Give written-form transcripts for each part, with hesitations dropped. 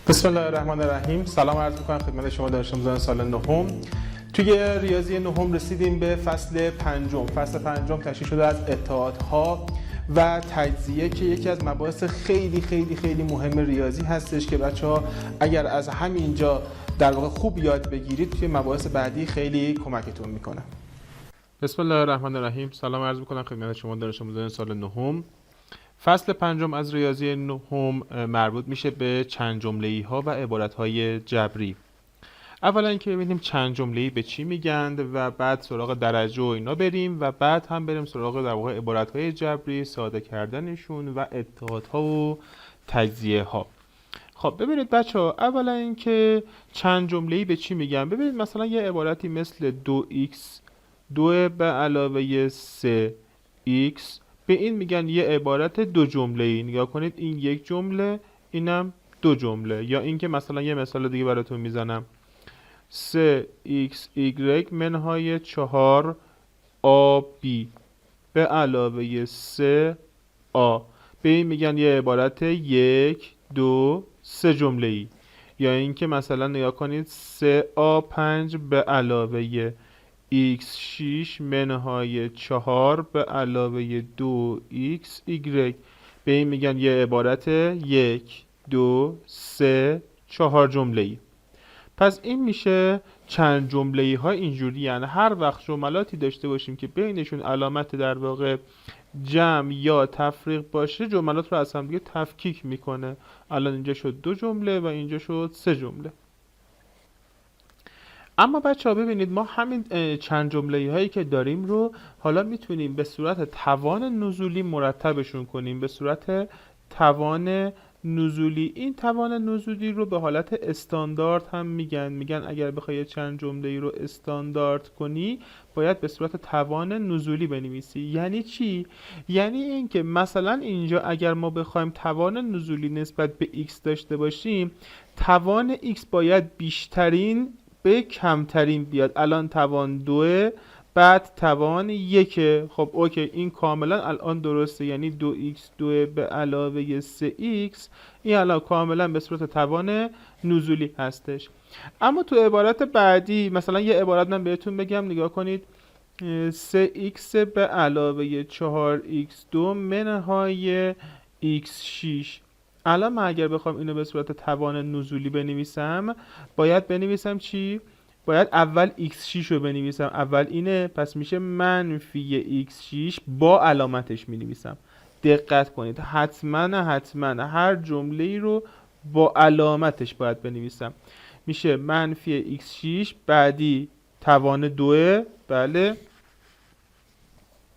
بسم الله الرحمن الرحیم. سلام عرض می‌کنم خدمت شما دانش آموزان سال نهم. توی ریاضی نهم رسیدیم به فصل پنجم. فصل پنجم تشکیل شده از اتحادها و تجزیه که یکی از مباحث خیلی مهم ریاضی هستش که بچه‌ها اگر از همینجا در واقع خوب یاد بگیرید توی مباحث بعدی خیلی کمکتون میکنه. بسم الله الرحمن الرحیم. سلام عرض می‌کنم خدمت شما دانش آموزان سال نهم. فصل پنجم از ریاضی نهم مربوط میشه به چند جمله‌ای ها و عبارت های جبری. اولا اینکه ببینیم چند جمله‌ای به چی میگند و بعد سراغ درجه و اینا بریم و بعد هم بریم سراغ در واقع عبارت های جبری، ساده کردنشون و اتحادها و تجزیه ها. خب ببینید بچه‌ها، اولا اینکه چند جمله‌ای به چی میگن. ببینید مثلا یه عبارتی مثل 2x 2 به علاوه 3x، به این میگن یه عبارت دو جمله‌ای. نگاه کنید، این یک جمله، اینم دو جمله. یا اینکه مثلا یه مثال دیگه براتون میزنم، 3xy منهای 4ab به علاوه 3a، به این میگن یه عبارت یک دو سه جمله‌ای. یا اینکه مثلا نگاه کنید 3a5 به علاوه x6 منهای 4 به علاوه 2xy، به این میگن یه عبارت یک دو سه چهار جمله‌ای. پس این میشه چند جمله‌ای ها اینجوری، یعنی هر وقت جملاتی داشته باشیم که بینشون علامت در واقع جمع یا تفریق باشه، جملات رو از هم دیگه تفکیک میکنه. الان اینجا شد دو جمله و اینجا شد سه جمله. اما بچه ها ببینید، ما همین چند جمله‌ای هایی که داریم رو حالا میتونیم به صورت توان نزولی مرتبشون کنیم، به صورت توان نزولی. این توان نزولی رو به حالت استاندارد هم میگن اگر بخوای چند جمله‌ای رو استاندارد کنی باید به صورت توان نزولی بنویسی. یعنی چی؟ یعنی اینکه مثلا اینجا اگر ما بخوایم توان نزولی نسبت به x داشته باشیم، توان x باید بیشترین به کمترین بیاد. الان توان 2 بعد توان 1. خب اوکی، این کاملا الان درسته، یعنی 2x2 به علاوه 3x، این الان کاملا به صورت توان نزولی هستش. اما تو عبارت بعدی، مثلا یه عبارت من بهتون بگم، نگاه کنید، 3x به علاوه 4x2 منهای x6. الان من اگر بخوام اینو به صورت توان نزولی بنویسم، باید بنویسم چی؟ باید اول x6 رو بنویسم. اول اینه، پس میشه منفی x6 با علامتش مینویسم. دقت کنید، حتما هر جمله ای رو با علامتش باید بنویسم. میشه منفی x6 بعدی توان 2، بله،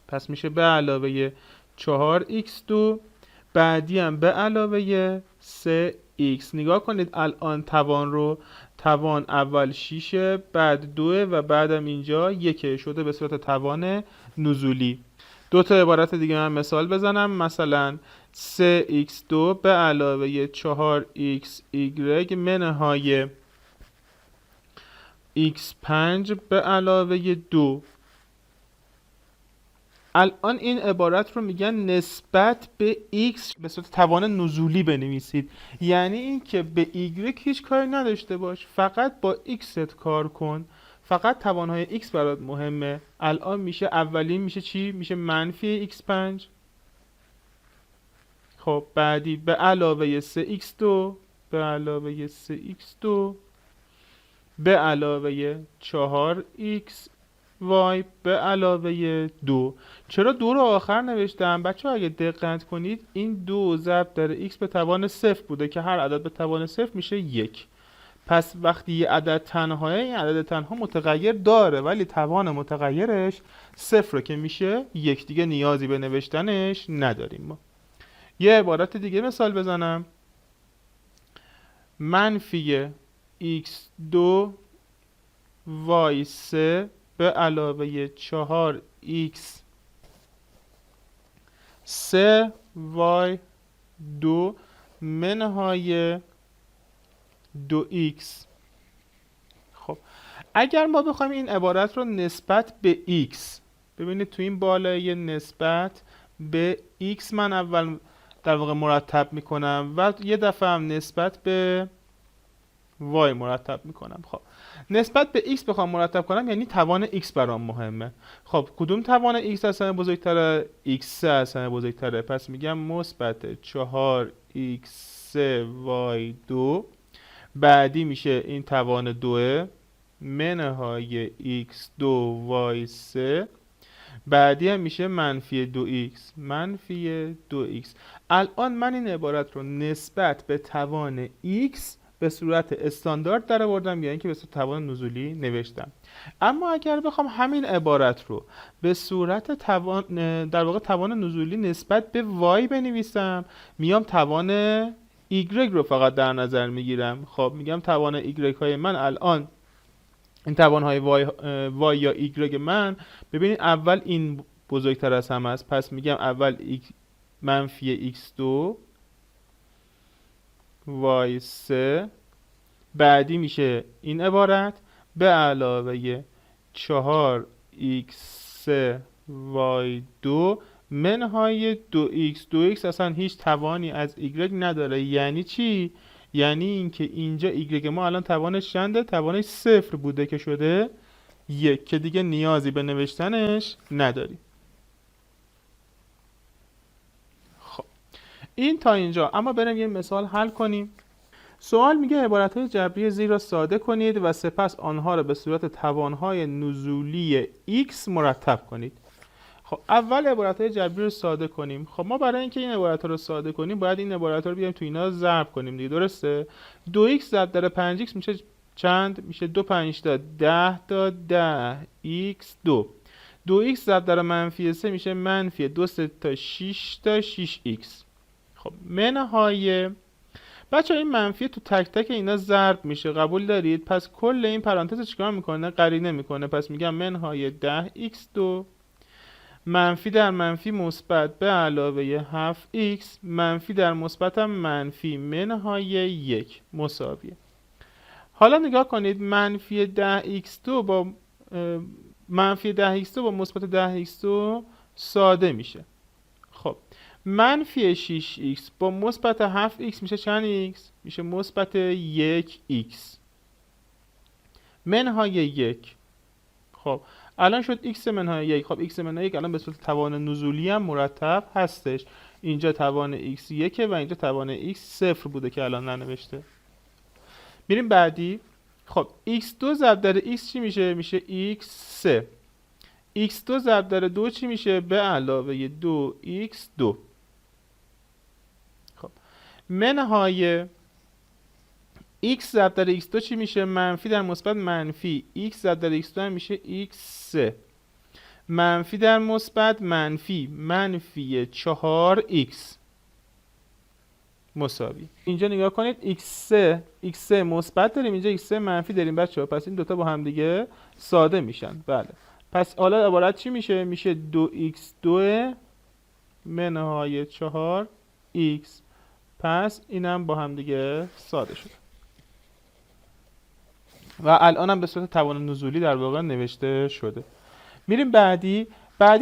پس میشه به علاوه 4x2 بعدی هم به علاوه 3x. نگاه کنید الان توان رو، توان اول 6 بعد 2 و بعدم اینجا 1 شده به صورت توان نزولی. دو تا عبارت دیگه من مثال بزنم، مثلا 3x2 به علاوه 4xy منهای x5 به علاوه 2. الان این عبارت رو میگن نسبت به x به صورت توان نزولی بنویسید. یعنی این که به y هیچ کاری نداشته باش، فقط با x کار کن، فقط توانهای x برات مهمه. الان میشه اولین میشه چی؟ میشه منفی x5. خب بعدی به علاوه 3x2 به علاوه 3x2 به علاوه 4x y به علاوه 2. چرا 2 رو آخر نوشتم؟ بچه ها اگه دقت کنید، این 2 ضرب در x به توان 0 بوده که هر عدد به توان 0 میشه 1. پس وقتی یه عدد تنهاه، این عدد تنها متغیر داره ولی توان متغیرش 0 که میشه 1، دیگه نیازی به نوشتنش نداریم ما. یه عبارت دیگه مثال بزنم، منفی x2 y3 به علاوه 4x 3y2 منهای 2x. خب اگر ما بخوایم این عبارت رو نسبت به x، ببینید تو این بالای نسبت به x من اول در واقع مرتب میکنم و یه دفعه هم نسبت به y مرتب میکنم. خب نسبت به x بخوام مرتب کنم یعنی توان x برام مهمه. خب کدوم توان x از همه بزرگتره؟ x از همه بزرگتره، پس میگم مثبت 4x y2. بعدی میشه این توان 2 منهای x2 y3. بعدی هم میشه منفی 2x منفی 2x. الان من این عبارت رو نسبت به توان x به صورت استاندارد در آوردم یا اینکه به صورت توان نزولی نوشتم. اما اگر بخوام همین عبارت رو به صورت توان در واقع توان نزولی نسبت به y بنویسم، میام توان y رو فقط در نظر میگیرم. خب میگم توان y های من الان این توانهای y یا y من، ببینید اول این بزرگتر از همه است، پس میگم اول منفی x2 y3. بعدی میشه این عبارت به علاوه 4x y2 منهای 2x اصلا هیچ توانی از y نداره. یعنی چی؟ یعنی اینکه اینجا y ما الان توانش چنده؟ توانش 0 بوده که شده 1 که دیگه نیازی به نوشتنش نداری. خب این تا اینجا. اما بریم یه مثال حل کنیم. سوال میگه عبارتهای جبری زیر را ساده کنید و سپس آنها را به صورت توانهای نزولی x مرتب کنید. خب اول عبارتهای جبری رو ساده کنیم. خب ما برای اینکه این عبارت‌ها رو ساده کنیم باید این عبارت‌ها رو بیایم تو اینا ضرب کنیم دیگه، درسته؟ 2x ضرب در 5x میشه چند؟ میشه 2 5 تا 10 تا 10x2. 2x ضرب در منفی 3 میشه منفی 2 3 تا 6 تا 6x. خب منهای بچه این منفی تو تک تک اینا ضرب میشه، قبول دارید؟ پس کل این پرانتز چیکار میکنه؟ قرینه میکنه. پس میگم منهای 10x2 منفی در منفی مثبت به علاوه 7x منفی در مثبت هم منفی منهای 1 مساویه. حالا نگاه کنید منفی 10x2 با منفی 10x2 با مثبت 10x2 ساده میشه. خب منفی 6x با مثبت 7x میشه چند x؟ میشه مثبت 1x منهای 1. خب الان شد x منهای 1. خب x منهای 1 الان به صورت توان نزولی هم مرتب هستش. اینجا توان x 1 و اینجا توان x 0 بوده که الان ننوشته. میریم بعدی. خب x2 ضرب در x چی میشه؟ میشه x3. x2 ضرب در 2 چی میشه؟ به علاوه 2x2. خب منهای x ضرب در x2 چی میشه؟ منفی در مثبت منفی x ضرب در x2 هم میشه x3 منفی در مثبت منفی منفی 4x مساوی. اینجا نگاه کنید x3 مثبت داریم، اینجا x3 منفی داریم بچه‌ها، پس این دوتا با هم دیگه ساده میشن. بله پس حالا عبارت چی میشه؟ میشه 2x2 منهای 4x. پس اینم با هم دیگه ساده شد و الان هم به صورت توان نزولی در واقع نوشته شده. میریم بعدی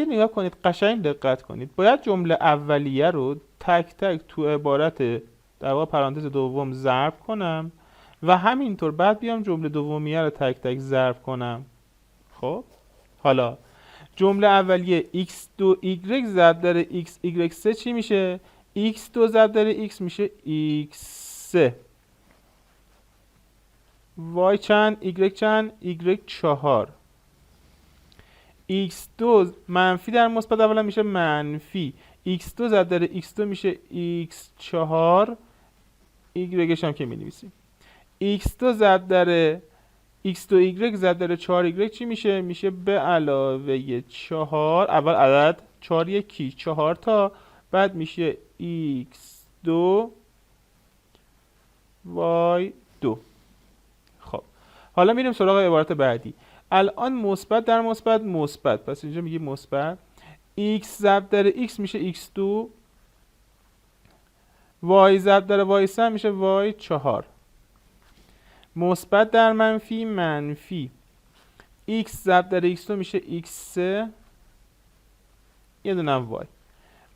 نگاه کنید، قشنگ دقت کنید. باید جمله اولیه رو تک تک تو عبارت در واقع پرانتز دوم ضرب کنم و همینطور بعد بیام جمله دومیه رو تک تک ضرب کنم. خب حالا جمله اولیه x2y ضرب در xy3 چی میشه؟ x2 ضرب در x میشه x3 y چند y چند y4 x2 منفی در مثبت اولا میشه منفی x2 ضرب در x2 میشه x4 y هم که می‌نویسیم x2 ضرب در x2y ضرب در 4y چی میشه؟ میشه به علاوه 4 اول عدد 4 یکی 4 تا بعد میشه x2 y2. خب حالا میریم سراغ عبارت بعدی. الان مثبت در مثبت مثبت، پس اینجا میگیم مثبت x ضرب در x میشه x2 y ضرب در y3 میشه y4 مثبت در منفی منفی x ضرب در x2 میشه x3 یه دونه y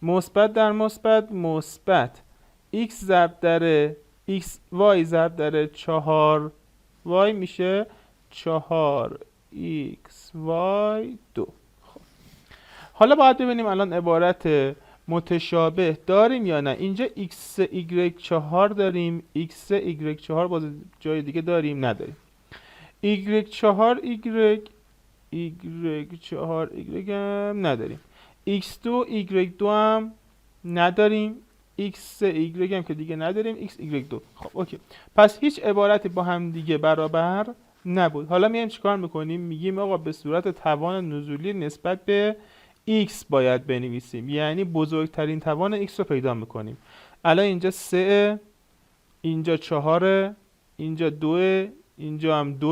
مثبت در مثبت مثبت x ضرب در x y ضرب در 4 y میشه 4xy2. حالا باید ببینیم الان عبارت متشابه داریم یا نه. اینجا x(y)4 داریم، x(y)4 باز جای دیگه داریم نداریم. y4y y4y هم نداریم. x2 y2 هم نداریم. xy هم که دیگه نداریم. xy2. خب اوکی، پس هیچ عبارتی با هم دیگه برابر نبود. حالا میایم چیکار میکنیم؟ میگیم آقا به صورت توان نزولی نسبت به x باید بنویسیم، یعنی بزرگترین توان x رو پیدا میکنیم. الان اینجا 3، اینجا 4، اینجا 2، اینجا هم 2،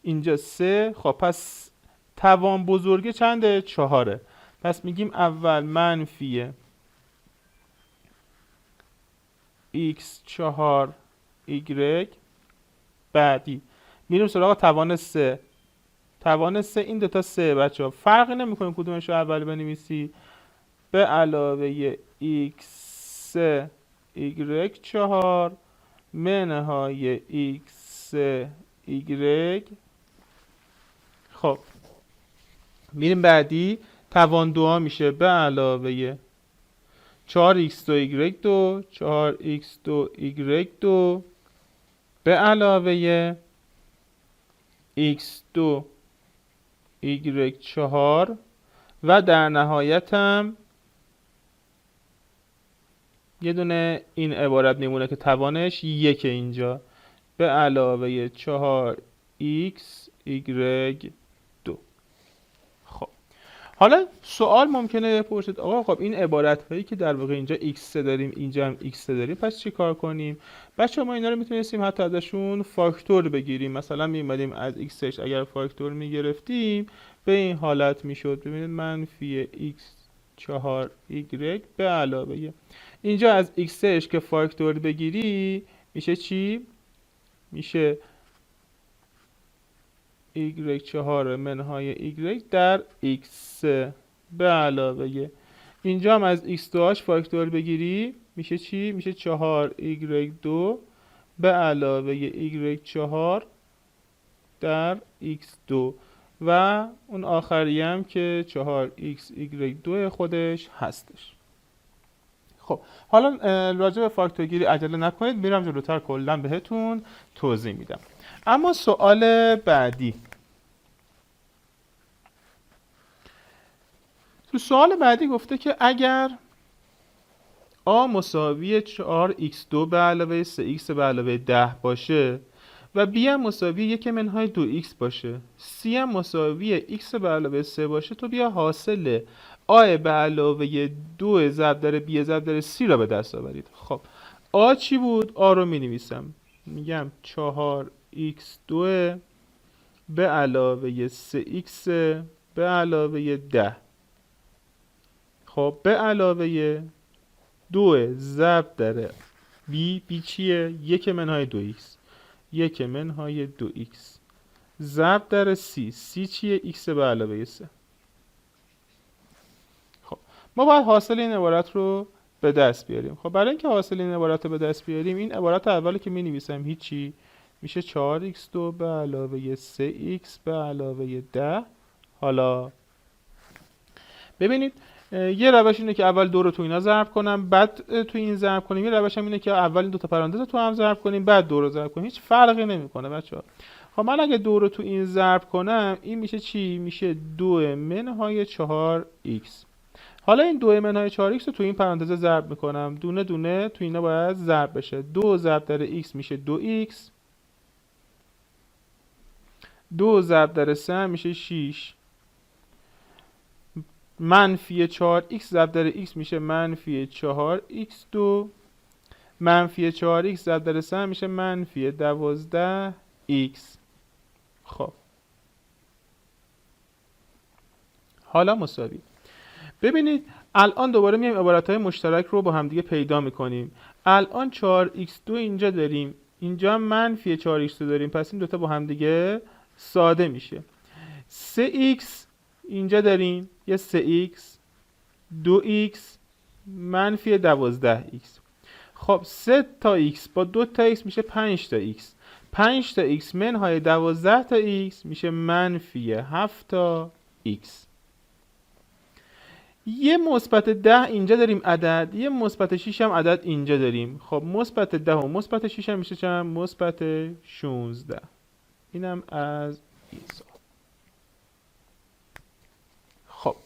اینجا 3. خب پس توان بزرگه چنده؟ 4. پس میگیم اول منفی x4 y، بعدی میریم سراغ توان 3. توان 3 این دوتا 3 بچه ها فرقی نمیکنه کدومش رو اول بنویسی، به علاوه x y4 منهای x y. خب میریم بعدی، توان 2 میشه به علاوه 4x2y2 4x2y2 به علاوه x2 y4 و در نهایت هم یه دونه این عبارت میمونه که توانش 1 اینجا به علاوه 4x y2. خب حالا سوال ممکنه بپرسید آقا خب این عبارت هایی که در واقع اینجا x داریم اینجا هم x داریم پس چی کار کنیم؟ بچه ما اینا رو میتونستیم حتی ازشون فاکتور بگیریم. مثلا میمدیم از xش اگر فاکتور میگرفتیم به این حالت میشد. ببینید منفی x4y به علاوه اینجا از xش که فاکتور بگیری میشه چی؟ میشه y4 منهای y در x به علاوه اینجا هم از x2 فاکتور بگیری میشه چی؟ میشه 4y2 به علاوه y4 در x2 و اون آخری هم که 4xy2 خودش هستش. خب حالا راجع به فاکتورگیری عجله نکنید، میرم جلوتر کلا بهتون توضیح میدم. اما سوال بعدی، تو سوال بعدی گفته که اگر a مساوی 4x2 به علاوه 3x به علاوه 10 باشه و b هم مساوی 1 منهای 2x باشه، c هم مساوی x به علاوه 3 باشه، تو بیا حاصل a به علاوه 2 ضرب در b ضرب در c را به دست آورید. خب a چی بود؟ a رو می نویسم، میگم 4x2 به علاوه 3x به علاوه 10. خب به علاوه 2 ضرب در b چیه؟ 1 منهای 2x 1 منهای 2x ضرب در c چیه؟ x به علاوه 3. خب ما باید حاصل این عبارت رو به دست بیاریم. خب برای اینکه حاصل این عبارت رو به دست بیاریم این عبارت اولی که می نویسم هیچی، میشه 4x2 به علاوه 3x به علاوه 10. حالا ببینید یه روش اینه که اول 2 رو تو اینا ضرب کنم بعد تو این ضرب کنیم. یه روش هم اینه که اول این دو تا پرانتز تو هم ضرب کنیم بعد 2 رو ضرب کنیم. هیچ فرقی نمیکنه بچه‌ها. خب من اگه 2 رو تو این ضرب کنم این میشه چی؟ میشه 2 منهای 4x. حالا این 2 منهای 4x رو تو این پرانتز ضرب میکنم، دونه دونه تو اینا باید ضرب بشه. 2 ضرب در x میشه 2x، 2 ضرب در 3 میشه 6، منفی 4x ضرب در x میشه منفی 4x2، منفی 4x ضرب در 3 میشه منفی 12x. خب حالا مساوی. ببینید الان دوباره میایم عبارت‌های مشترک رو با هم دیگه پیدا میکنیم. الان 4x2 اینجا داریم، اینجا منفی 4x2 داریم، پس این دوتا با هم دیگه ساده میشه. 3x اینجا داریم، یه 3x 2x منفی 12x. خب 3 تا x با 2 تا x میشه 5 تا x. 5 تا x منهای 12 تا x میشه منفی 7 تا x. یه مثبت 10 اینجا داریم عدد، یه مثبت 6 هم عدد اینجا داریم. خب مثبت 10 و مثبت 6 هم میشه چند؟ مثبت 16. اینم از این سوال. خب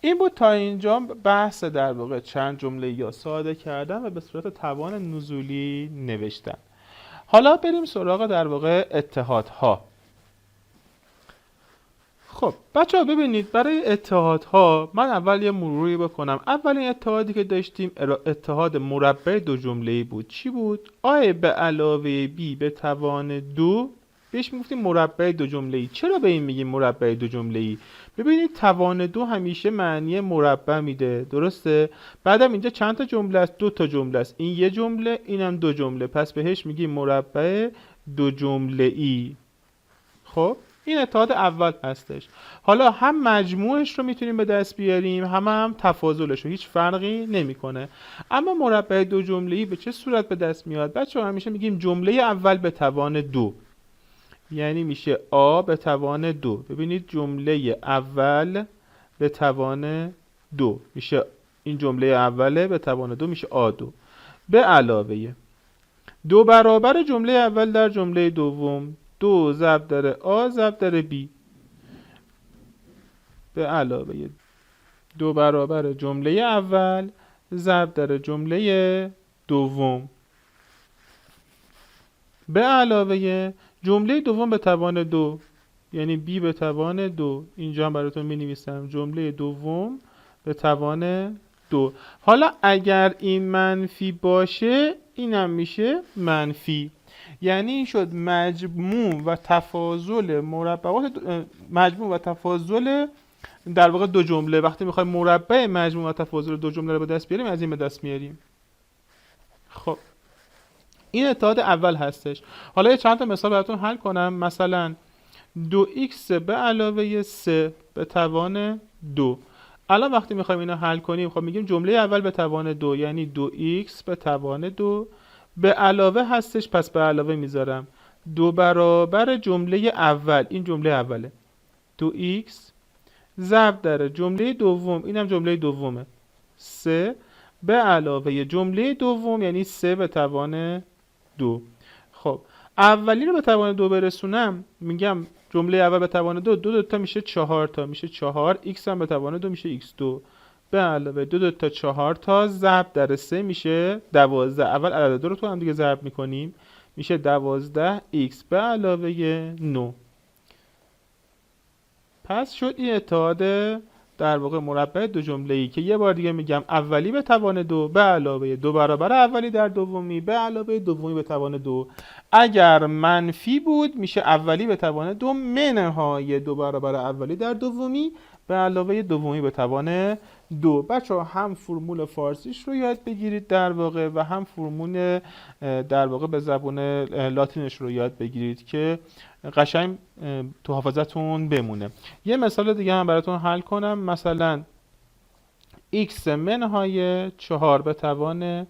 این بود تا اینجا بحث در واقع چند جمله یا ساده کردن و به صورت توان نزولی نوشتن. حالا بریم سراغ در واقع اتحادها. خب بچه ها ببینید، برای اتحادها من اول یه مروری بکنم. اولین اتحادی که داشتیم اتحاد مربع دو جمله‌ای بود. چی بود؟ آ به علاوه b به توان 2 بهش میگفتیم مربع دو جمله‌ای. چرا به این میگیم مربع دو جمله‌ای؟ ببینید توان 2 همیشه معنی مربع میده، درسته؟ بعدم اینجا چند تا جمله است؟ 2 تا جمله است. این یه جمله، اینم 2 جمله، پس بهش میگیم مربع دو جمله‌ای. خب این اتحاد اول هستش. حالا هم مجموعش رو میتونیم به دست بیاریم، هم تفاضلش رو، هیچ فرقی نمیکنه. اما مربع دو جمله‌ای به چه صورت به دست میاد؟ بچه‌ها همیشه میگیم جمله اول به توان 2، یعنی میشه آ به توان 2. ببینید جمله اول به توان 2 میشه، این جمله اوله به توان 2 میشه آ2 به علاوه 2 برابر جمله اول در جمله دوم، 2 ضرب در آ ضرب در بی به علاوه 2 برابر جمله اول ضرب در جمله دوم به علاوه جمله دوم به توان 2، یعنی b به توان 2. اینجا هم براتون می نویسم جمله دوم به توان 2. حالا اگر این منفی باشه اینم میشه منفی، یعنی این شد مجموع و تفاضل مربعات مجموع و تفاضل در واقع دو جمله. وقتی میخوایم مربع مجموع و تفاضل دو جمله رو به دست بیاریم از این به دست میاریم. خب این اتحاد اول هستش. حالا یه چند تا مثال براتون حل کنم. مثلا 2x به علاوه 3 به توان 2. الان وقتی میخوایم اینو حل کنیم، خب میگیم جمله اول به توان 2 یعنی 2x به توان 2 به علاوه هستش، پس به علاوه میذارم 2 برابر جمله اول، این جمله اوله، 2x ضرب در جمله دوم، اینم جمله دومه، 3 به علاوه جمله دوم یعنی 3 به توان 2. خب اولی رو به توان 2 برسونم، میگم جمله اول به توان 2، 2 تا میشه 4 تا، میشه 4، x هم به توان 2 میشه x2 به علاوه 2 تا 4 تا ضرب در 3 میشه 12. اول عدد 2 رو تو هم دیگه ضرب میکنیم، میشه 12x به علاوه 9. پس شد این اتحاد در واقع مربع دو جمله‌ای که یه بار دیگه میگم اولی به توان 2 به علاوه 2 برابر اولی در دومی به علاوه دومی به توان 2. اگر منفی بود میشه اولی به توان 2 منهای 2 برابر اولی در دومی به علاوه دومی به توان 2. بچه‌ها هم فرمول فارسیش رو یاد بگیرید در واقع و هم فرمول در واقع به زبان لاتینش رو یاد بگیرید که قشنگ تو حافظتون بمونه. یه مثال دیگه هم براتون حل کنم. مثلا x منهای 4 به توان 2،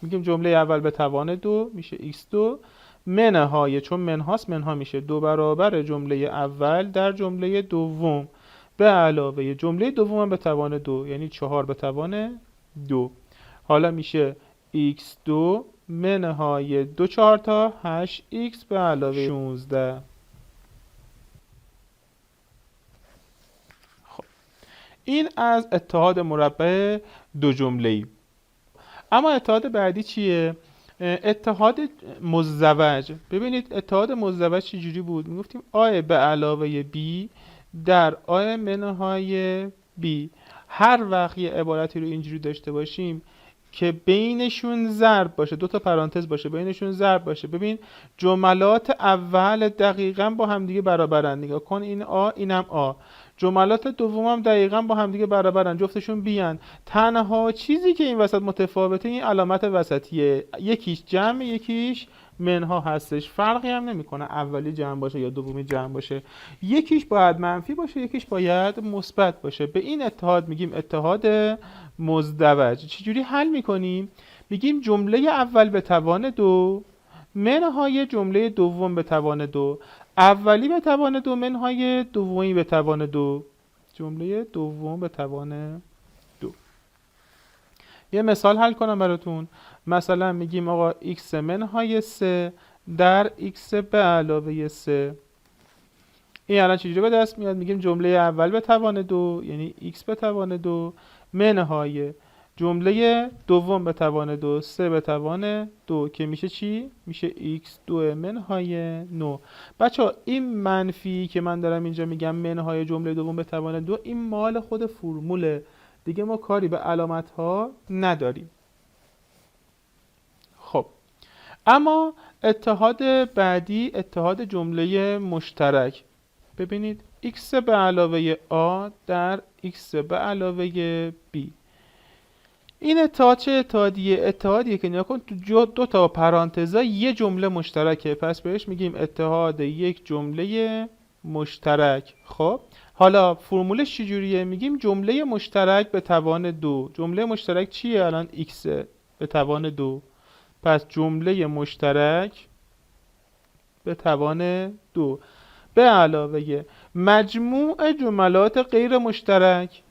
میگیم جمله اول به توان 2 میشه x2 منهای، چون منهاست منها میشه 2 برابر جمله اول در جمله دوم به علاوه جمله دوم به توان 2 یعنی 4 به توان 2. حالا میشه x2 منهای 2 4 تا 8x به علاوه 16. خب این از اتحاد مربع دو جمله‌ای. اما اتحاد بعدی چیه؟ اتحاد مزدوج. ببینید اتحاد مزدوج چجوری بود؟ میگفتیم آ به علاوه b در آ منهای b. هر وقت یه عبارتی رو اینجوری داشته باشیم که بینشون ضرب باشه، دو تا پرانتز باشه، بینشون ضرب باشه. ببین جملات اول دقیقاً با همدیگه برابرن. نگاه کن، این آ اینم آ. جملات دوم هم دقیقاً با همدیگه برابرن، جفتشون بیان. تنها چیزی که این وسط متفاوته این علامت وسطیه، یکیش جمع یکیش منها هستش. فرقی هم نمیکنه اولی جمع باشه یا دومی جمع باشه، یکیش باید منفی باشه یکیش باید مثبت باشه. به این اتحاد میگیم اتحاد مزدوج. چجوری حل میکنیم؟ میگیم جمله اول به توان 2 منهای جمله دوم به توان دو. اولی به توان دو منهای دومی به توان دو. جمله دوم به توان دو. یه مثال حل کنم براتون. مثلا میگیم آقا x منهای 3 در x به علاوه 3. این الان چجوری به دست میاد؟ میگیم جمله اول به توان دو یعنی x به توان دو منهای جمله دوم به توان دو 3 به توان دو که میشه چی؟ میشه x2 منهای 9. بچه این منفی که من دارم اینجا میگم منهای جمله دوم به توان دو، این مال خود فرموله دیگه، ما کاری به علامت ها نداریم. خب اما اتحاد بعدی اتحاد جمله مشترک. ببینید x به علاوه a در x به علاوه b. این اتحاد چه اتحادیه؟ اتحادیه که نیا کن تو دو تا پرانتزا یه جمله مشترکه، پس بهش میگیم اتحاد یک جمله مشترک. خب حالا فرمولش چجوریه؟ میگیم جمله مشترک به توان دو. جمله مشترک چیه؟ الان x به توان دو، پس جمله مشترک به توان دو به علاوه مجموع جملات غیر مشترک.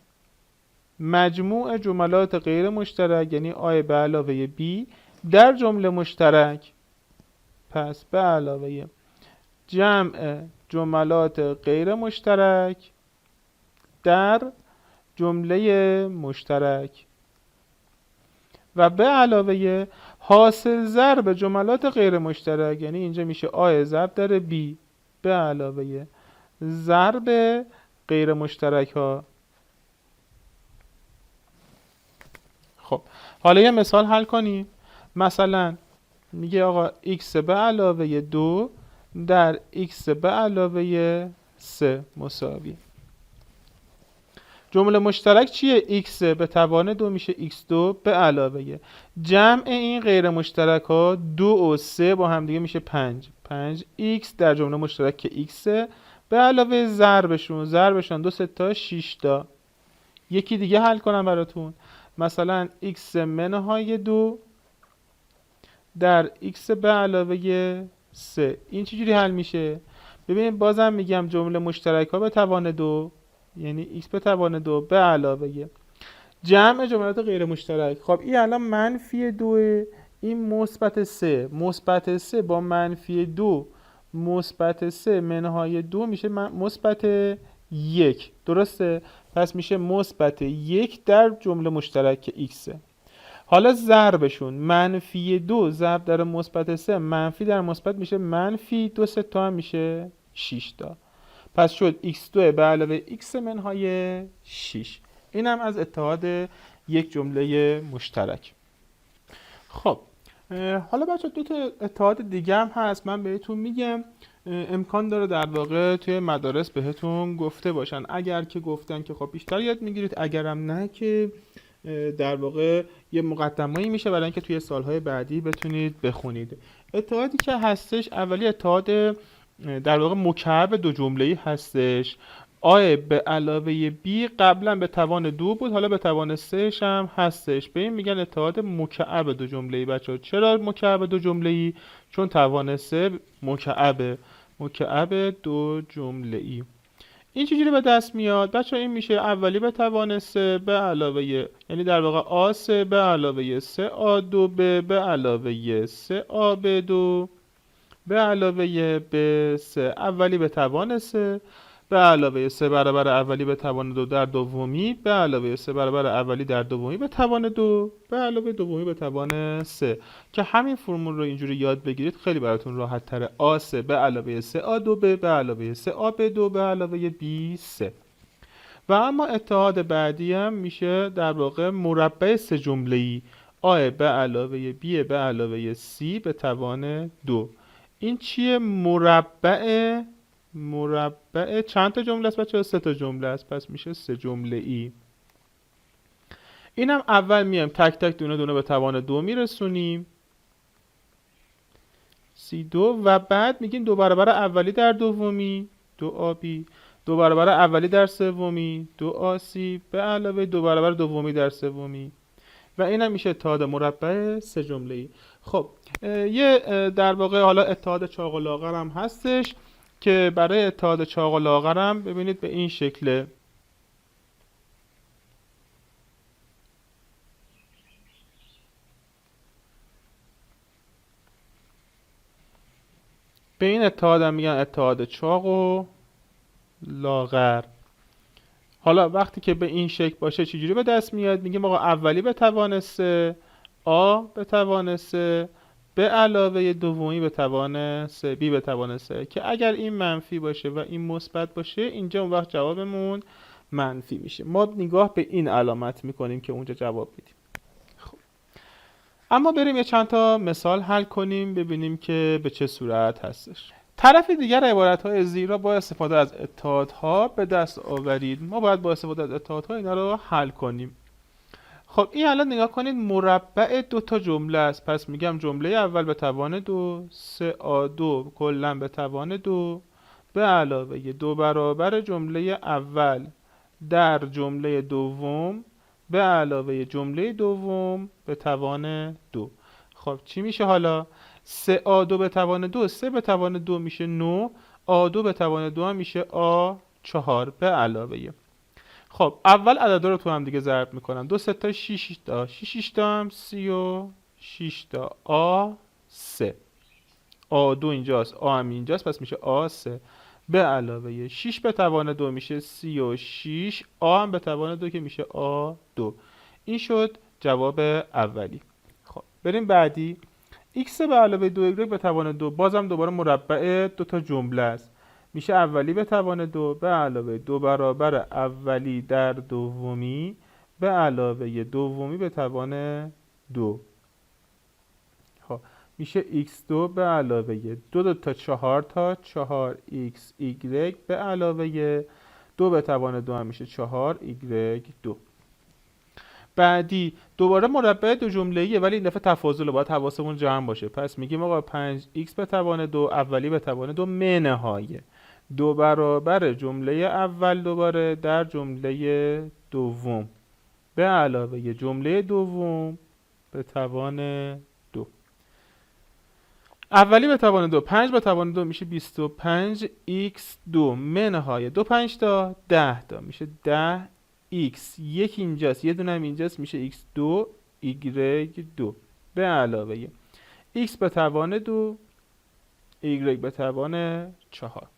مجموع جملات غیر مشترک یعنی آ به علاوه b در جمله مشترک، پس به علاوه جمع جملات غیر مشترک در جمله مشترک و به علاوه حاصل ضرب جملات غیر مشترک، یعنی اینجا میشه آ ضرب در b به علاوه ضرب غیر مشترک ها. خب حالا یه مثال حل کنیم. مثلا میگه آقا x به علاوه 2 در x به علاوه 3 مساوی. جمله مشترک چیه؟ x به توان 2 میشه x2 به علاوه جمع این غیر مشترک ها 2 و 3 با هم دیگه میشه 5 5x در جمله مشترک که x به علاوه ضربشون 2 3 تا 6 تا. یکی دیگه حل کنم براتون. مثلا x منهای 2 در x به علاوه 3. این چجوری حل میشه؟ ببینید بازم میگم جمله مشترک ها به توان 2 یعنی x به توان 2 به علاوه جمع جملات غیر مشترک. خب این الان منفی 2، این مثبت 3. مثبت 3 با منفی 2 مثبت 3 منهای 2 میشه مثبت 1. درسته؟ پس میشه مثبت 1 در جمله مشترک که x. حالا ضربشون منفی 2 ضرب در مثبت 3 منفی در مثبت میشه منفی 2 3 تا هم میشه 6 تا. پس شد x2 به علاوه x منهای 6. اینم از اتحاد یک جمله مشترک. خب حالا بچه دو تا اتحاد دیگه هم هست، من بهتون میگم. امکان داره در واقع توی مدارس بهتون گفته باشن. اگر که گفتن که خب بیشتر یاد میگیرید، اگرم نه که در واقع یه مقدمه‌ای میشه برای اینکه توی سالهای بعدی بتونید بخونید. اتحادی که هستش اولی اتحاد در واقع مکعب دو جمله‌ای هستش. آ به علاوه b قبلا به توان 2 بود، حالا به توان 3 هم هستش. به این میگن اتحاد مکعب دو جمله‌ای. بچه‌ها چرا مکعب دو جمله‌ای؟ چون توان 3 مکعب دو جمله‌ای. این چجوری به دست میاد؟ بچه‌ها این میشه اولی به توان 3 به علاوه یعنی در واقع آ3 به علاوه 3a2b به علاوه 3ab2 به علاوه b3. اولی به توان 3 به علاوه 3 برابر اولی به توان 2 در دومی به علاوه 3 برابر اولی در دومی به توان 2 به علاوه دومی به توان 3. که همین فرمول رو اینجوری یاد بگیرید خیلی براتون راحت تره. a3 به علاوه 3a2b به علاوه 3ab2 به علاوه b3. و اما اتحاد بعدی هم میشه در واقع مربع سه جمله‌ای. a به علاوه b به علاوه c به توان 2. این چیه؟ مربع چند تا جمله است بچه‌ها؟ 3 تا جمله است، پس میشه سه جمله ای. اینم اول میایم تک تک دونه دونه به توان 2 میرسونیم C2 و بعد میگیم 2 برابر اولی در دومی 2AB، 2 برابر اولی در سومی 2AC به علاوه 2 برابر دومی در سومی. و اینم میشه اتحاد مربع سه جمله ای. خب یه در واقع حالا اتحاد چاق و لاغر هم هستش که برای اتحاد چاق و لاغر هم ببینید به این شکله. به این اتحاد هم میگن اتحاد چاق و لاغر. حالا وقتی که به این شکل باشه چجوری به دست میاد؟ میگیم آقا اولی به توان 3 آ به توان 3 به علاوه دومی به توان 3 بی به توان 3 که اگر این منفی باشه و این مثبت باشه اینجا اون وقت جوابمون منفی میشه. ما نگاه به این علامت میکنیم که اونجا جواب میدیم. خب. اما بریم یه چند تا مثال حل کنیم ببینیم که به چه صورت هستش. طرف دیگر عبارت‌های زیرا با استفاده از اتحادها به دست آورید. ما باید با استفاده از اتحادها اینا رو حل کنیم. خب این الان نگاه کنید مربع دو تا جمله است. پس میگم جمله اول به توان 2 3A2 کلا به توان 2 به علاوه 2 برابر جمله اول در جمله دوم به علاوه جمله دوم به توان 2. خب چی میشه حالا؟ 3A2 به توان 2 3 به توان 2 میشه 9 A2 به توان 2 هم میشه A4 به علاوه. خب اول عددا رو تو هم دیگه ضرب میکنم. 2 3 تا 6 تا 6 تا هم 36 تا A3 A2 اینجاست A هم اینجاست پس میشه A3 به علاوه 6 به توان 2 میشه 36 A هم به توان 2 که میشه A2. این شد جواب اولی. خب بریم بعدی. x به علاوه 2y به توان 2 بازم دوباره مربع دو تا جمله است. میشه اولی به توان 2 به علاوه 2 برابر اولی در دومی به علاوه دومی به توان 2. خب میشه x2 به علاوه 2 تا 4 تا 4xy به علاوه 2 به توان 2 هم میشه 4y2. بعدی دوباره مربع دو جمله‌ایه ولی این دفعه تفاضل باید حواسمون جمع باشه. پس میگیم آقا 5x به توان 2 اولی به توان 2 منهای 2 برابر جمله اول دوباره در جمله دوم به علاوه جمله دوم به توان 2. اولی به توان 2 5 به توان 2 میشه 25x2 منهای 2 5 تا 10 تا میشه 10 x یک اینجاست یه دونه هم اینجاست میشه x2 y2 به علاوه x به توان 2 y به توان 4.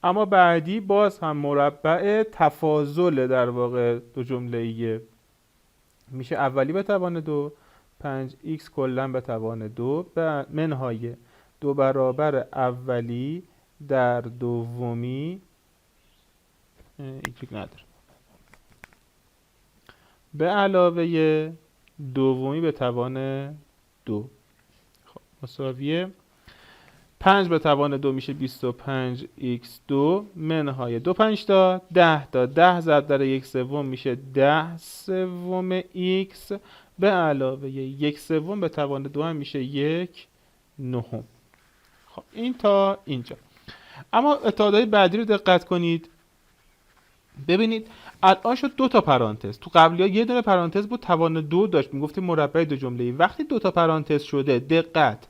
اما بعدی باز هم مربع تفاضل در واقع دو جمله‌ایه. میشه اولی به توان 2 5x کلا به توان 2 به منهای 2 برابر اولی در دومی y نداره به علاوه دومی به توان 2. خب مساویه 5 به توان 2 میشه 25x2 منهای 2 5 تا 10 تا 10 ضرب در 1 سوم میشه 10 سوم x به علاوه 1 سوم به توان 2 هم میشه 1 نهم. خب این تا اینجا. اما اتحادهای بعدی رو دقت کنید. ببینید الان شد دو تا پرانتز. تو قبلی ها یه دونه پرانتز بود توان 2 داشت میگفتیم مربع دو جمله‌ای. وقتی دو تا پرانتز شده دقت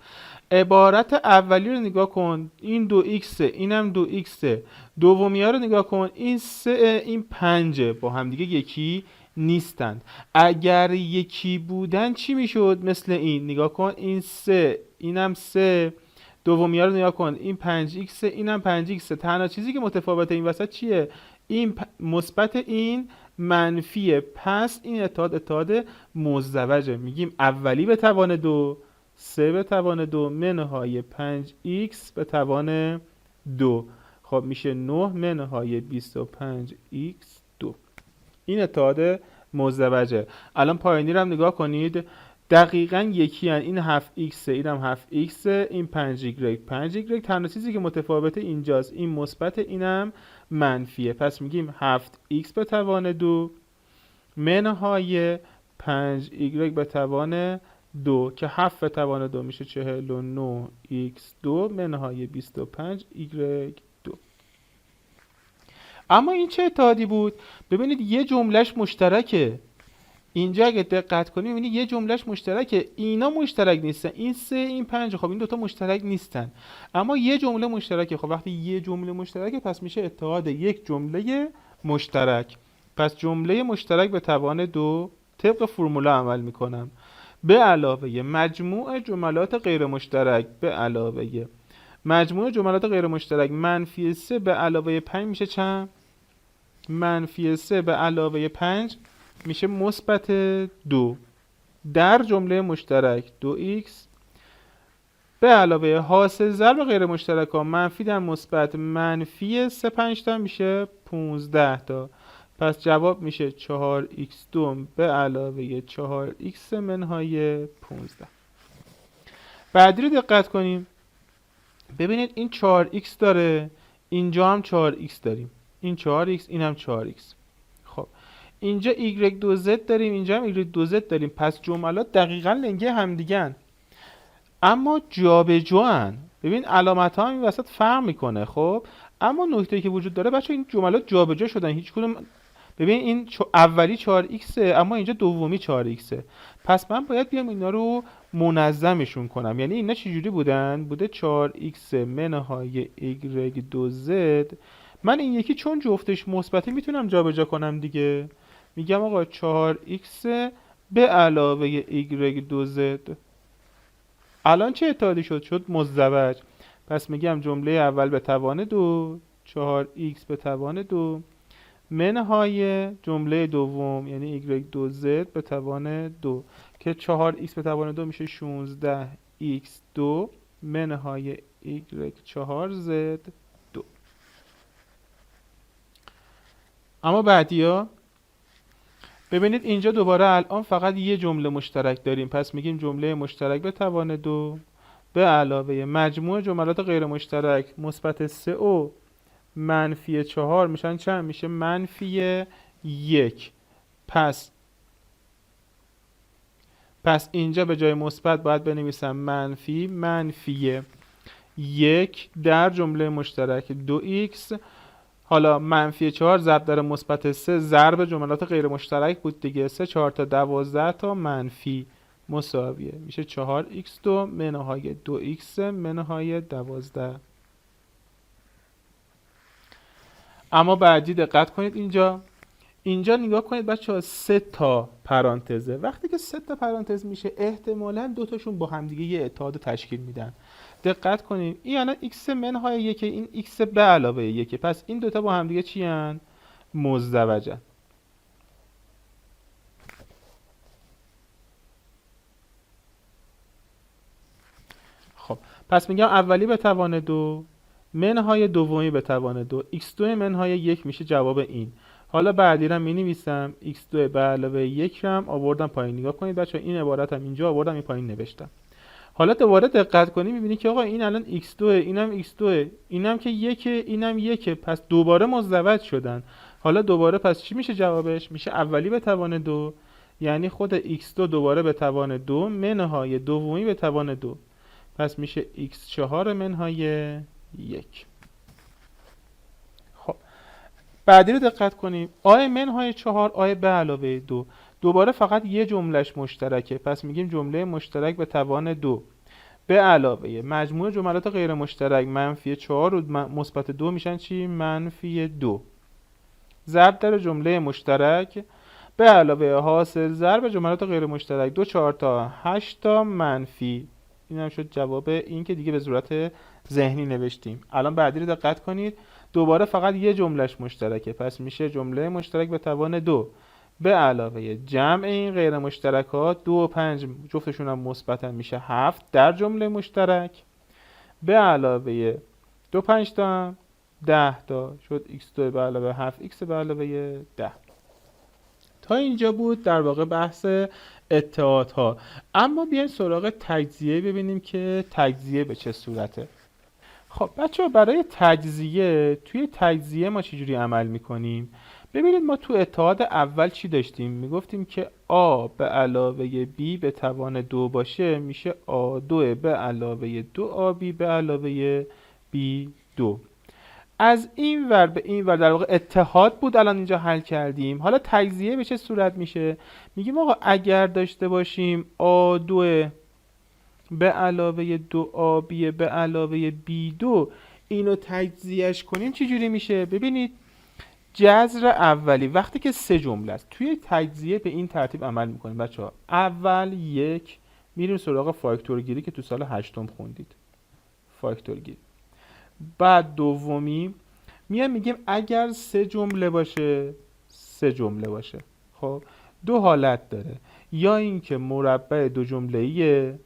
عبارت اولی رو نگاه کن این 2x اینم 2x دومی ها رو نگاه کن این 3 این 5 با همدیگه یکی نیستند. اگر یکی بودن چی میشد؟ مثل این نگاه کن این 3 اینم 3 دومی ها رو نگاه کن این 5x اینم 5x. تنها چیزی که متفاوته این وسط چیه؟ این مثبت این منفیه. پس این اتحاد مزدوجه. میگیم اولی به توان 2 3 به توان 2 منهای 5x به توان 2. خب میشه 9 منهای 25x2. این اتحاد مزدوجه. الان پایینی رو هم نگاه کنید دقیقاً یکی هن. این 7x اینم 7x این 5y تنها چیزی که متفاوته اینجاست این مثبت اینم منفیه. پس میگیم 7x به توان 2 منهای 5y به توان 2 که 7 به توان 2 میشه 49x2 منهای 25y2. اما این چه اتحادی بود؟ ببینید یه جملهش مشترکه. اینجا اگه دقت کنیم می‌بینی یه جملهش مشترکه، اینا مشترک نیستن، این 3 این 5. خب این دوتا مشترک نیستن، اما یه جمله مشترکه. خب وقتی یه جمله مشترکه پس میشه اتحاد یک جمله مشترک. پس جمله مشترک به توان 2 طبق فرمولا عمل میکنم. به علاوه مجموع جملات غیر مشترک به علاوه مجموع جملات غیر مشترک منفی 3 به علاوه 5 میشه چند؟ منفی 3 به علاوه 5 میشه مثبت 2 در جمله مشترک 2x به علاوه حاصل ضرب غیر مشترک ها منفی در مثبت منفی 3 5 تا میشه 15 تا. پس جواب میشه 4x2 به علاوه 4x منهای 15. بعدی رو دقت کنیم. ببینید این 4x داره، اینجا هم 4x داریم، این 4x این هم 4x. خب اینجا y2z داریم، اینجا هم y2z داریم. پس جملات دقیقاً لنگه همدیگن اما جابجوان. ببین علامت ها هم این وسط فرق میکنه. خب اما نکته‌ای که وجود داره بچه این جملات جابجا شدن. هیچ کدوم ببین این اولی 4x اما اینجا دومی 4x. پس من باید بیام اینا رو منظمشون کنم. یعنی اینا چجوری بودن؟ بوده 4x منهای y2z. من این یکی چون جفتش مثبته میتونم جابجا کنم دیگه. میگم آقا 4x به علاوه y2z. الان چه اتحادی شد؟ شد مزدوج. پس میگم جمله اول به توان 2 4x به توان 2 منهای جمله دوم یعنی y2z به توان 2 که 4x به توان 2 میشه 16x2 منهای y4z 2. اما بعدی ها ببینید اینجا دوباره الان فقط یه جمله مشترک داریم. پس میگیم جمله مشترک به توان 2 به علاوه مجموع جملات غیر مشترک مثبت 3 و منفی 4 میشن چند؟ میشه منفی 1. پس اینجا به جای مثبت باید بنویسم منفی 1 در جمله مشترک 2x. حالا منفی 4 ضرب در مثبت 3 ضرب جملات غیر مشترک بود دیگه. 3 4 تا 12 تا منفی مساویه میشه 4x2 منهای 2x منهای 12. اما بعدی دقت کنید اینجا نگاه کنید بچه ها 3 تا پرانتزه. وقتی که 3 تا پرانتز میشه احتمالاً دوتاشون با همدیگه یه اتحاد تشکیل میدن. دقت کنید این الان x منهای 1 این x به علاوه 1. پس این دوتا با همدیگه چی هن؟ مزدوجن. خب پس میگم اولی به توان 2 منهای دومی به توان 2 x2 منهای 1 میشه جواب این. حالا بعدی رو می نویسم x2 به علاوه 1 هم آوردم پایین. نگاه کنید بچه این عبارت هم اینجا آوردم این پایین نوشتم. حالا دوباره دقت کنید میبینی که آقا این الان x2 اینم x2 اینم که 1 اینم 1. پس دوباره مزدوج شدن. حالا دوباره پس چی میشه جوابش؟ میشه اولی به توان 2 یعنی خود x2 دوباره به توان 2 منهای دومی به توان 2. پس میشه x4 منهای 1. خب بعدی رو دقت کنیم. آی منهای 4 آی به علاوه 2 دوباره فقط یه جملهش مشترکه. پس میگیم جمله مشترک به توان 2 به علاوه مجموع جملات غیر مشترک منفی 4 و مثبت 2 میشن چی؟ منفی 2 ضرب در جمله مشترک به علاوه حاصل ضرب جملات غیر مشترک 2 4 تا 8 تا منفی. این هم شد جواب این که دیگه به صورت ذهنی نوشتیم. الان بعدی رو دقت کنید. دوباره فقط یه جملهش مشترکه. پس میشه جمله مشترک به توان 2 به علاوه جمع این غیر مشترک ها 2 و 5 جفتشون هم مثبتن میشه 7 در جمله مشترک به علاوه 2 5 تا هم 10 تا شد x2 به علاوه 7 x به علاوه 10. تا اینجا بود در واقع بحث اتحادها. اما بیاین سراغ تجزیه ببینیم که تجزیه به چه صورته. خب بچه ها برای تجزیه توی تجزیه ما چجوری عمل میکنیم؟ ببینید ما تو اتحاد اول چی داشتیم؟ میگفتیم که a به علاوه b به توان 2 باشه میشه a2 به علاوه 2ab به علاوه b2. از این ور به این ور در واقع اتحاد بود، الان اینجا حل کردیم. حالا تجزیه به چه صورت میشه؟ میگیم آقا اگر داشته باشیم A2 به علاوه 2AB به علاوه B2 اینو تجزیهش کنیم چی جوری میشه؟ ببینید جذر اولی وقتی که 3 جمله است توی تجزیه به این ترتیب عمل میکنیم بچه‌ها. اول یک میریم سراغ فاکتور گیری که تو سال 8م خوندید، فاکتور گیری. بعد دومی میگیم اگر 3 جمله باشه، 3 جمله باشه، خب دو حالت داره، یا اینکه مربع دو جمله‌ایه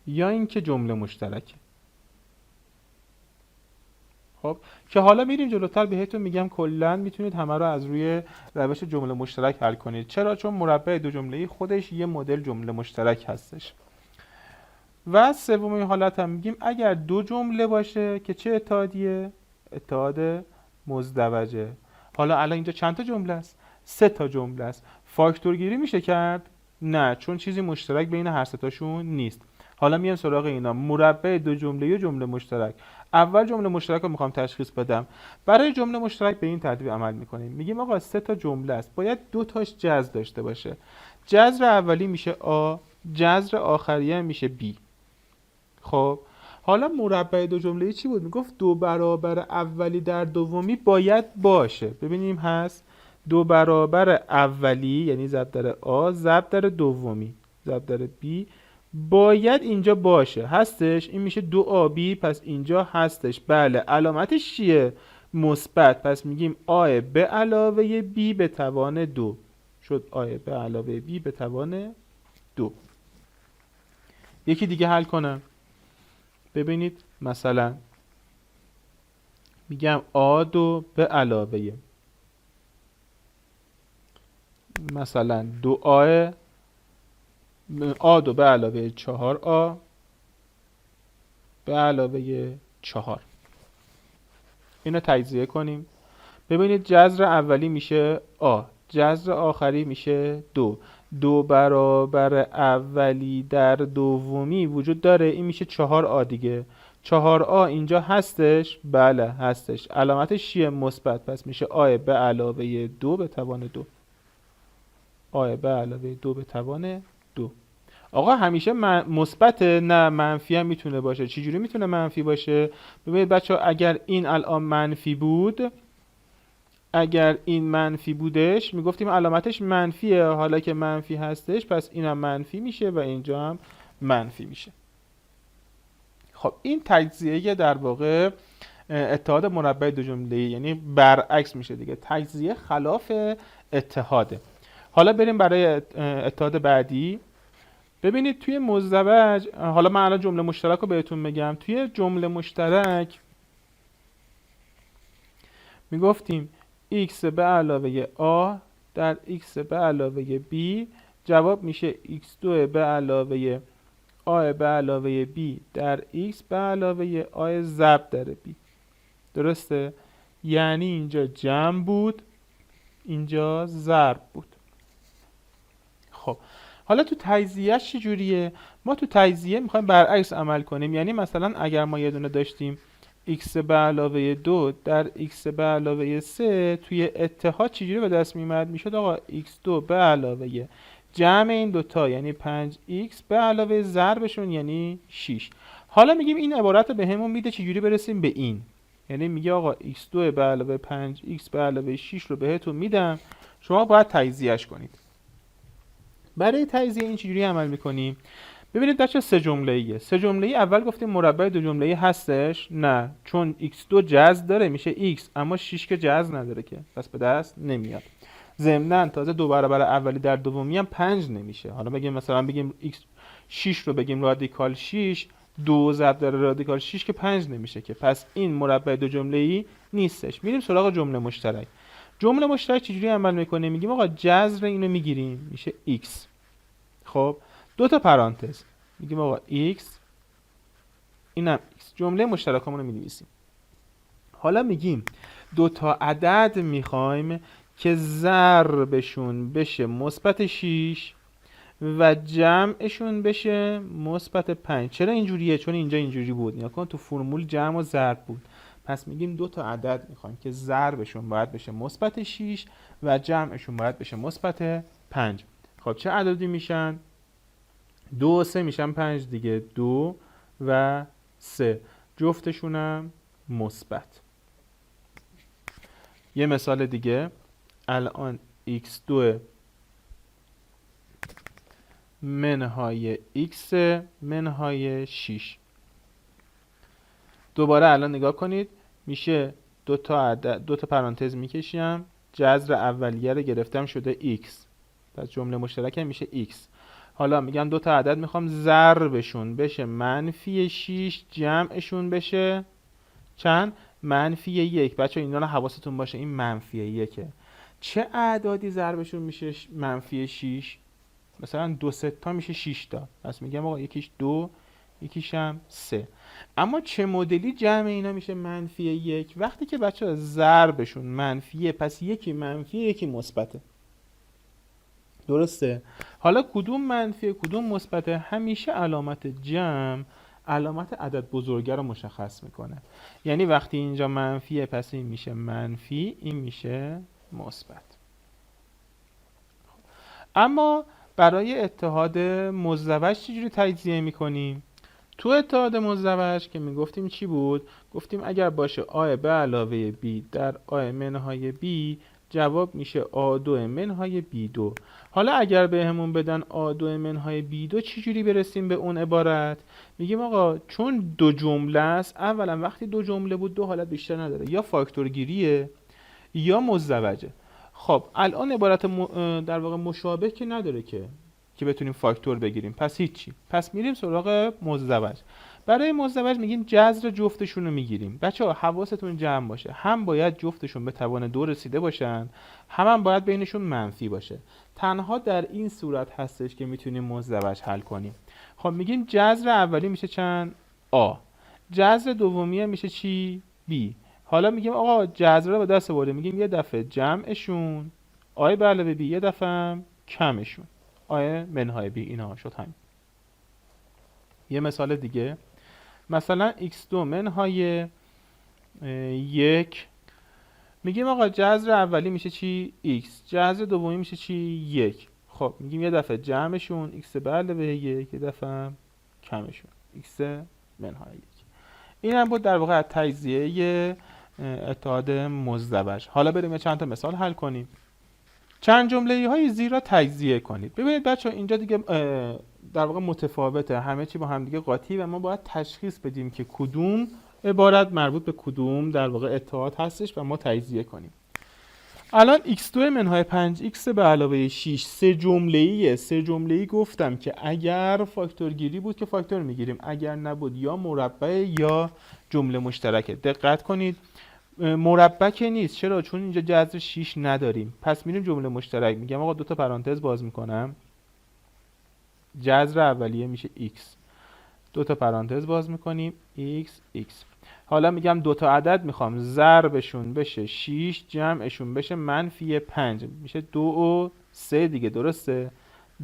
یا اینکه جمله مشترکه. خب که حالا میریم جلوتر بهتون میگم کلا میتونید همه رو از روی روش جمله مشترک حل کنید. چرا؟ چون مربع دو جمله‌ای خودش یه مدل جمله مشترک هستش. و سومین حالت هم میگیم اگر دو جمله باشه که چه اتحادیه؟ اتحاد مزدوجه. حالا الان اینجا چند تا جمله است؟ 3 تا جمله است. فاکتور گیری میشه کرد؟ نه، چون چیزی مشترک بین هر سه تاشون نیست. حالا میام سراغ اینا. مربع دو جمله و جمله مشترک. اول جمله مشترک رو میخوام تشخیص بدم. برای جمله مشترک به این ترتیب عمل میکنیم. میگیم آقا 3 تا جمله است، باید 2 تاش جذر داشته باشه. جذر اولی میشه A، جذر آخریه میشه B. خب حالا مربع دو جمله‌ای چی بود؟ میگفت 2 برابر اولی در دومی باید باشه. ببینیم هست 2 برابر اولی یعنی ضرب در A ضرب در دومی ضرب در B باید اینجا باشه. هستش؟ این میشه 2AB، پس اینجا هستش. بله، علامتش چیه؟ مثبت. پس میگیم A به علاوه B به توان 2 شد. A به علاوه B به توان 2. یکی دیگه حل کنم. ببینید مثلا میگم A2 به علاوه مثلا 2A به علاوه 4A به علاوه 4. اینو تجزیه کنیم. ببینید جذر اولی میشه A، جذر آخری میشه 2. 2 برابر اولی در دومی وجود داره، این میشه 4A دیگه. 4A اینجا هستش؟ بله هستش. علامتش چیه؟ مثبت. پس میشه A به علاوه 2 به توان 2. A به علاوه 2 به توان 2. آقا همیشه مثبت؟ نه، منفی هم میتونه باشه. چجوری میتونه منفی باشه؟ ببینید بچه ها اگر این الان منفی بود، اگر این منفی بودش میگفتیم علامتش منفیه. حالا که منفی هستش پس اینم منفی میشه و اینجا هم منفی میشه. خب این تجزیه در واقع اتحاد مربع دو جمله‌ای، یعنی برعکس میشه دیگه. تجزیه خلاف اتحاده. حالا بریم برای اتحاد بعدی. ببینید توی مزدوج، حالا من الان جمله مشترک رو بهتون میگم. توی جمله مشترک میگفتیم x به علاوه a در x به علاوه b جواب میشه x2 به علاوه a به علاوه b در x به علاوه a ضرب در b. درسته؟ یعنی اینجا جمع بود، اینجا ضرب بود. خب حالا تو تجزیه‌اش چجوریه؟ ما تو تجزیه میخوایم برعکس عمل کنیم. یعنی مثلا اگر ما یه دونه داشتیم x به علاوه 2 در x به علاوه 3 توی اتحاد چجوری به دست میمد؟ میشد آقا x2 به علاوه جمع این دوتا یعنی 5x به علاوه ضربشون یعنی 6. حالا میگیم این عبارت رو به همون میده چجوری برسیم به این. یعنی میگه آقا x2 به علاوه 5x به علاوه 6 رو بهتون میدم، شما باید تجزیهش کنید. برای تجزیه این چجوری عمل میکنیم؟ ببینید بچه 3 جمله‌ایه. 3 جمله‌ای اول گفتیم مربع دو جمله‌ای هستش؟ نه، چون x2 جذر داره میشه x، اما 6 که جذر نداره که، پس به دست نمیاد. ضمناً تازه 2 برابر اولی در دومی هم 5 نمیشه. حالا بگیم مثلا بگیم x 6 رو بگیم رادیکال 6، 2 ضرب در رادیکال 6 که 5 نمیشه که، پس این مربع دو جمله‌ای نیستش. میریم سراغ جمله مشترک. جمله مشترک چجوری عمل میکنه؟ میگیم آقا جذر اینو میگیریم میشه x. خب 2 تا پرانتز میگیم آقا x اینم x. جمله مشترکمون رو می‌نویسیم. حالا میگیم 2 تا عدد میخوایم که ضربشون بشه مثبت 6 و جمعشون بشه مثبت 5. چرا اینجوریه؟ چون اینجا اینجوری بود. نیا کن تو فرمول جمع و ضرب بود. پس میگیم دو تا عدد میخوایم که ضربشون باید بشه مثبت 6 و جمعشون باید بشه مثبت 5. خب چه عددی میشن؟ 2 و 3 میشن 5 دیگه. 2 و 3 جفتشونم مثبت. یه مثال دیگه، الان x2 منهای x منهای 6. دوباره الان نگاه کنید، میشه دو تا پرانتز میکشیم، جذر اولیه رو گرفتم شده x، پس جمله مشترک میشه x. حالا میگم دو تا عدد میخوام ضربشون بشه منفی 6، جمعشون بشه چند؟ منفی 1. بچه اینا رو حواستون باشه، این منفی 1. چه اعدادی ضربشون میشه منفی 6؟ مثلا 2 3 تا میشه 6 تا. پس میگم آقا یکیش 2، یکیش هم 3. اما چه مدلی جمع اینا میشه منفی 1؟ وقتی که بچه ضربشون منفیه، پس یکی منفی یکی مثبته. درسته؟ حالا کدوم منفی کدوم مثبته؟ همیشه علامت جمع علامت عدد بزرگه رو مشخص میکنه. یعنی وقتی اینجا منفیه، پس این میشه منفی، این میشه مثبت. اما برای اتحاد مزدوج چجوری تجزیه میکنیم؟ تو اتحاد مزدوج که میگفتیم چی بود؟ گفتیم اگر باشه a به علاوه b در a منهای b، جواب میشه a2 منهای b2. حالا اگر بهمون بدن a2 منهای b2 چجوری برسیم به اون عبارت؟ میگیم آقا چون دو جمله است، اولا وقتی دو جمله بود دو حالت بیشتر نداره، یا فاکتور گیریه یا مزدوجه. خب الان عبارت در واقع مشابه که نداره که بتونیم فاکتور بگیریم، پس هیچی. پس میریم سراغ مزدوج. برای مزدوج میگیم جذر جفتشون رو میگیریم. بچه‌ها حواستون جمع باشه، هم باید جفتشون به توان 2 رسیده باشن، هم باید بینشون منفی باشه. تنها در این صورت هستش که میتونیم مزدوج حل کنیم. خب میگیم جذر اولی میشه چند؟ a. جذر دومی میشه چی؟ b. حالا میگیم آقا جذر رو با دست برده، میگیم یه دفعه جمعشون a به علاوه b، یه دفعه هم کمشون a منهای b. اینا شد همین. یه مثال دیگه، مثلا x2 منهای 1. میگیم آقا جذر اولی میشه چی؟ x. جذر دومی میشه چی؟ 1. خب میگیم یه دفعه جمعشون x به علاوه 1، یه دفعه هم کمشون x منهای 1. این هم بود در واقع تجزیه اتحاد مزدوج. حالا بریم یه چند تا مثال حل کنیم. چند جمله‌ای های زیر را تجزیه کنید. ببینید بچه‌ها اینجا دیگه در واقع متفاوته، همه چی با هم دیگه قاطی و ما باید تشخیص بدیم که کدوم عبارت مربوط به کدوم در واقع اتحاد هستش و ما تجزیه کنیم. الان x2 منهای 5x به علاوه 6 سه جمله‌ای گفتم که اگر فاکتور گیری بود که فاکتور میگیریم، اگر نبود یا مربع یا جمله مشترکه. دقت کنید مربع که نیست. چرا؟ چون اینجا جذر 6 نداریم. پس میریم جمله مشترک، میگم آقا دو تا پرانتز باز میکنم، جذر اولیه میشه x، دو تا پرانتز باز میکنیم x. حالا میگم دو تا عدد میخوام ضربشون بشه 6، جمعشون بشه منفی 5، میشه 2 و 3 دیگه. درسته؟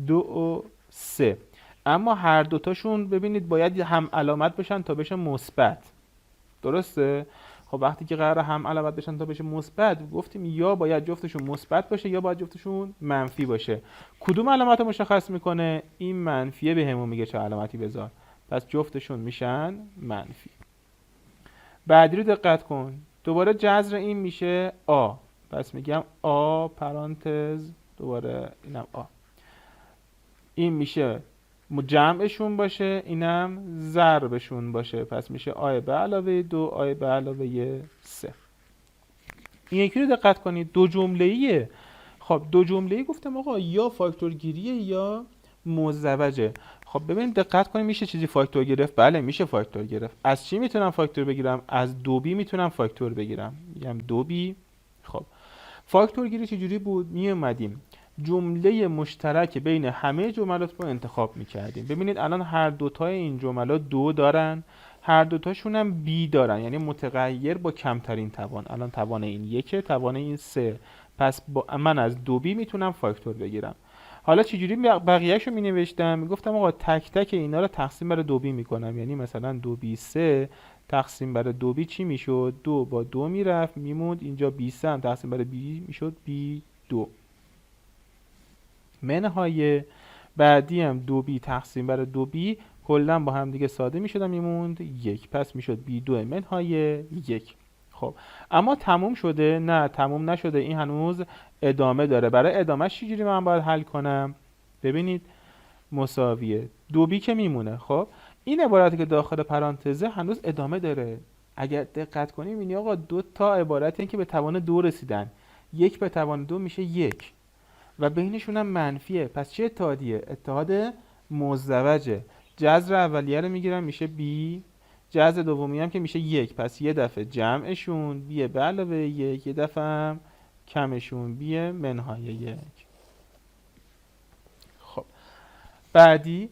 2 و 3. اما هر دوتاشون ببینید باید هم علامت بشن تا بشه مثبت. درسته؟ خب وقتی که قراره هم علامت بشن تا بشه مثبت، گفتیم یا باید جفتشون مثبت باشه یا باید جفتشون منفی باشه. کدوم علامت رو مشخص میکنه؟ این منفیه بهمون میگه چه علامتی بذار. پس جفتشون میشن منفی. بعدی رو دقت کن، دوباره جذر این میشه a، پس میگم a پرانتز دوباره اینم a. این میشه جمعشون باشه، اینم ضربشون باشه، پس میشه a به علاوه 2 a به علاوه 3. این یکی رو دقت کنید، دو جمله‌ایه. خب دو جمله‌ای گفتم آقا یا فاکتور گیریه یا مزدوجه. خب ببینید دقت کنید، میشه چیزی فاکتور گرفت؟ بله میشه فاکتور گرفت. از چی میتونم فاکتور بگیرم؟ از 2b میتونم فاکتور بگیرم. میگم 2b. خب فاکتور گیری چجوری بود؟ اومدیم جمله مشترک بین همه جملات رو انتخاب میکردیم. ببینید الان هر دوتای این جملات 2 دارن، هر دوتاشون هم b دارن، یعنی متغیر با کمترین توان. الان توان این 1، توان این 3. پس من از 2b میتونم فاکتور بگیرم. حالا چجوری بقیه‌شو می نوشتم؟ میگفتم آقا تک تک اینا رو تقسیم بر 2b میکنم، یعنی مثلا 2b3 تقسیم بر 2b چی میشد؟ 2 با 2 میرفت میموند اینجا، b3 هم تقسیم بر b میشد b2. منهای بعدی هم 2b تقسیم بر 2b کلا با هم دیگه ساده میشدن میموند 1، پس میشد b2 منهای 1. خب اما تموم شده؟ نه تموم نشده، این هنوز ادامه داره. برای ادامه چجوری من باید حل کنم؟ ببینید مساویه 2b که میمونه. خب این عبارتی که داخل پرانتزه هنوز ادامه داره. اگر دقت کنیم میبینی آقا دو تا عبارتی که به توان 2 رسیدن، 1 به توان 2 میشه 1 و بینشون هم منفیه، پس چه اتحادیه؟ اتحاد مزدوجه. جذر اولیه رو میگیرم میشه b، جذر دومی هم که میشه 1، پس یه دفعه جمعشون b به علاوه 1، یه دفعه هم کمشون b منهای 1. خب بعدی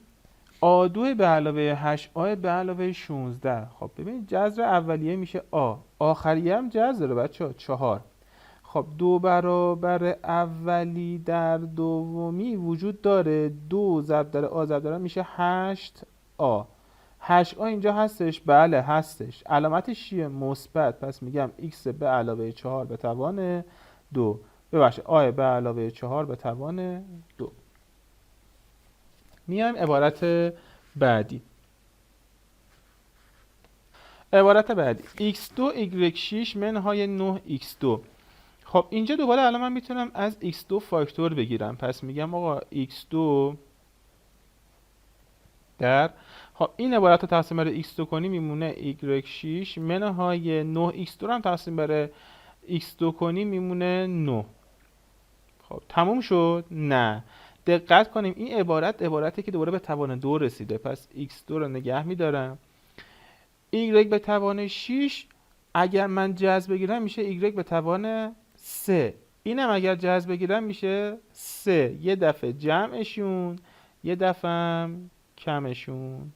A2 به علاوه 8 A به علاوه 16. خب ببینید جذر اولیه میشه A، آخریه هم جذر داره بچه 4. خب 2 برابر اولی در دومی وجود داره، 2 ضرب در آ ضرب در میشه 8A. 8A اینجا هستش؟ بله هستش. علامتش چیه؟ مثبت، پس میگم x به علاوه 4 به توان 2، ببخشید A به علاوه 4 به توان 2. میایم عبارت بعدی. عبارت بعدی x2 y6 منهای 9x2. خب اینجا دوباره الان من میتونم از x2 فاکتور بگیرم، پس میگم آقا x2 در، خب این عبارت رو تقسیم بر x2 کنی میمونه y6 منهای 9x2 رو هم تقسیم بر x2 کنی میمونه 9. خب تموم شد؟ نه، دقت کنیم این عبارتی که دوباره به توان 2 رسیده، پس x2 رو نگه میدارم. y به توان 6 اگر من جذر بگیرم میشه y به توان 3، اینم اگر جذر بگیرم میشه 3، یه دفعه جمعشون یه دفعه هم کمشون.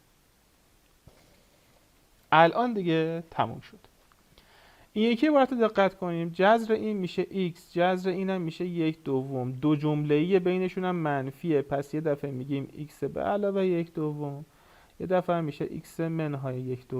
الان دیگه تموم شد. این یکی عبارت دقت کنیم، جذر این میشه x، جذر اینم میشه 1/2، دو جمله‌ای بینشون هم منفیه، پس یه دفعه میگیم x به علاوه 1/2، یه دفعه هم میشه x منهای 1/2.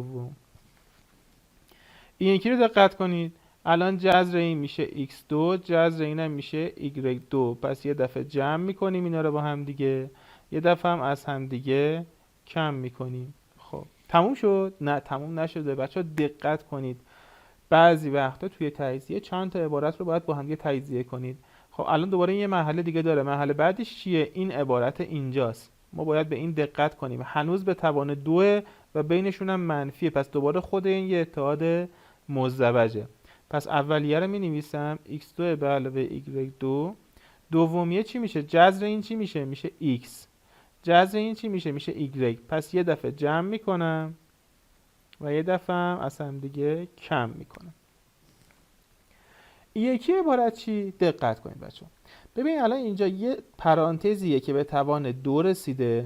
این یکی رو دقت کنید، الان جذر این میشه x2، جذر اینم میشه y2، پس یه دفعه جمع میکنیم اینا رو با هم دیگه، یه دفعه هم از هم دیگه کم میکنیم. خب تموم شد؟ نه تموم نشده. بچه‌ها دقت کنید، بعضی وقتا توی تجزیه چند تا عبارت رو باید با هم دیگه تجزیه کنید. خب الان دوباره یه مرحله دیگه داره، مرحله بعدش چیه؟ این عبارت اینجاست، ما باید به این دقت کنیم، هنوز به توان 2 و بینشون هم منفیه، پس دوباره خود این یه اتحاد مزدوجه. پس اولیه رو می نویسم x2 به علاوه y2، دومیه چی میشه؟ جذر این چی میشه؟ میشه x، جذر این چی میشه؟ میشه y، پس یه دفعه جمع میکنم و یه دفعه هم از هم دیگه کم میکنم. این یکی عبارت چی؟ دقت کنید بچه. ببین الان اینجا یه پرانتزیه که به توان 2 رسیده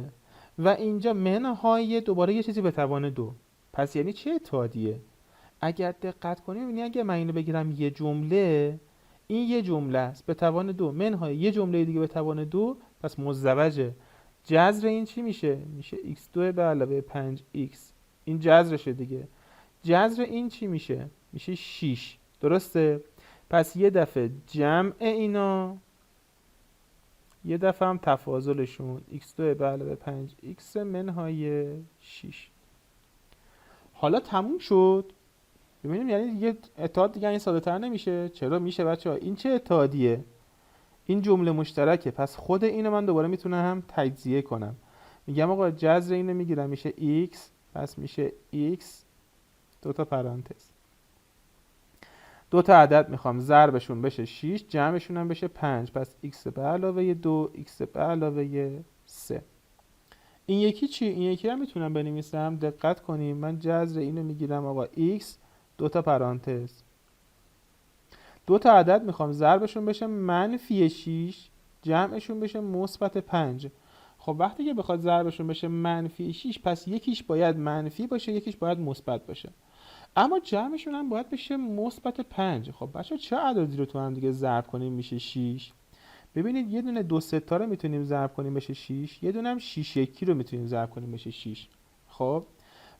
و اینجا منهای دوباره یه چیزی به توان 2، پس یعنی چه اتحادیه؟ اگر دقت کنیم ببینید اگه من اینو بگیرم یه جمله، این یه جمله است به توان 2 منهای یه جمله دیگه به توان 2، پس مزدوجه. جذر این چی میشه؟ میشه x2 به علاوه 5x، این جذرشه دیگه. جذر این چی میشه؟ میشه 6، درسته؟ پس یه دفعه جمع اینا، یه دفعه هم تفاضلشون x2 به علاوه 5x منهای 6. حالا تموم شد. ببینیم یعنی یه اتحاد دیگه این ساده تر نمیشه؟ چرا میشه بچه ها؟ این چه اتحادیه؟ این جمله مشترکه، پس خود اینو من دوباره میتونم هم تجزیه کنم. میگم آقا جذر اینو میگیرم میشه x، پس میشه x دو تا پرانتز، دو تا عدد میخوام ضربشون بشه 6، جمعشون هم بشه 5، پس x به علاوه 2 x به علاوه 3. این یکی چی؟ این یکی هم میتونم بنویسم، دقت کنیم، من جذر اینو میگیرم آقا x دو تا پرانتز، دو تا عدد میخوام ضربشون بشه منفی 6، جمعشون بشه مثبت 5. خب وقتی که بخواد ضربشون بشه منفی 6، پس یکیش باید منفی باشه یکیش باید مثبت باشه، اما جمعشون هم باید بشه مثبت 5. خب بچه چه عددی رو تو هم دیگه ضرب کنیم میشه 6؟ ببینید یه دونه 2 ستا رو میتونیم ضرب کنیم بشه 6، یه دونه هم 6 یکی رو میتونیم ضرب کنیم بشه 6. خب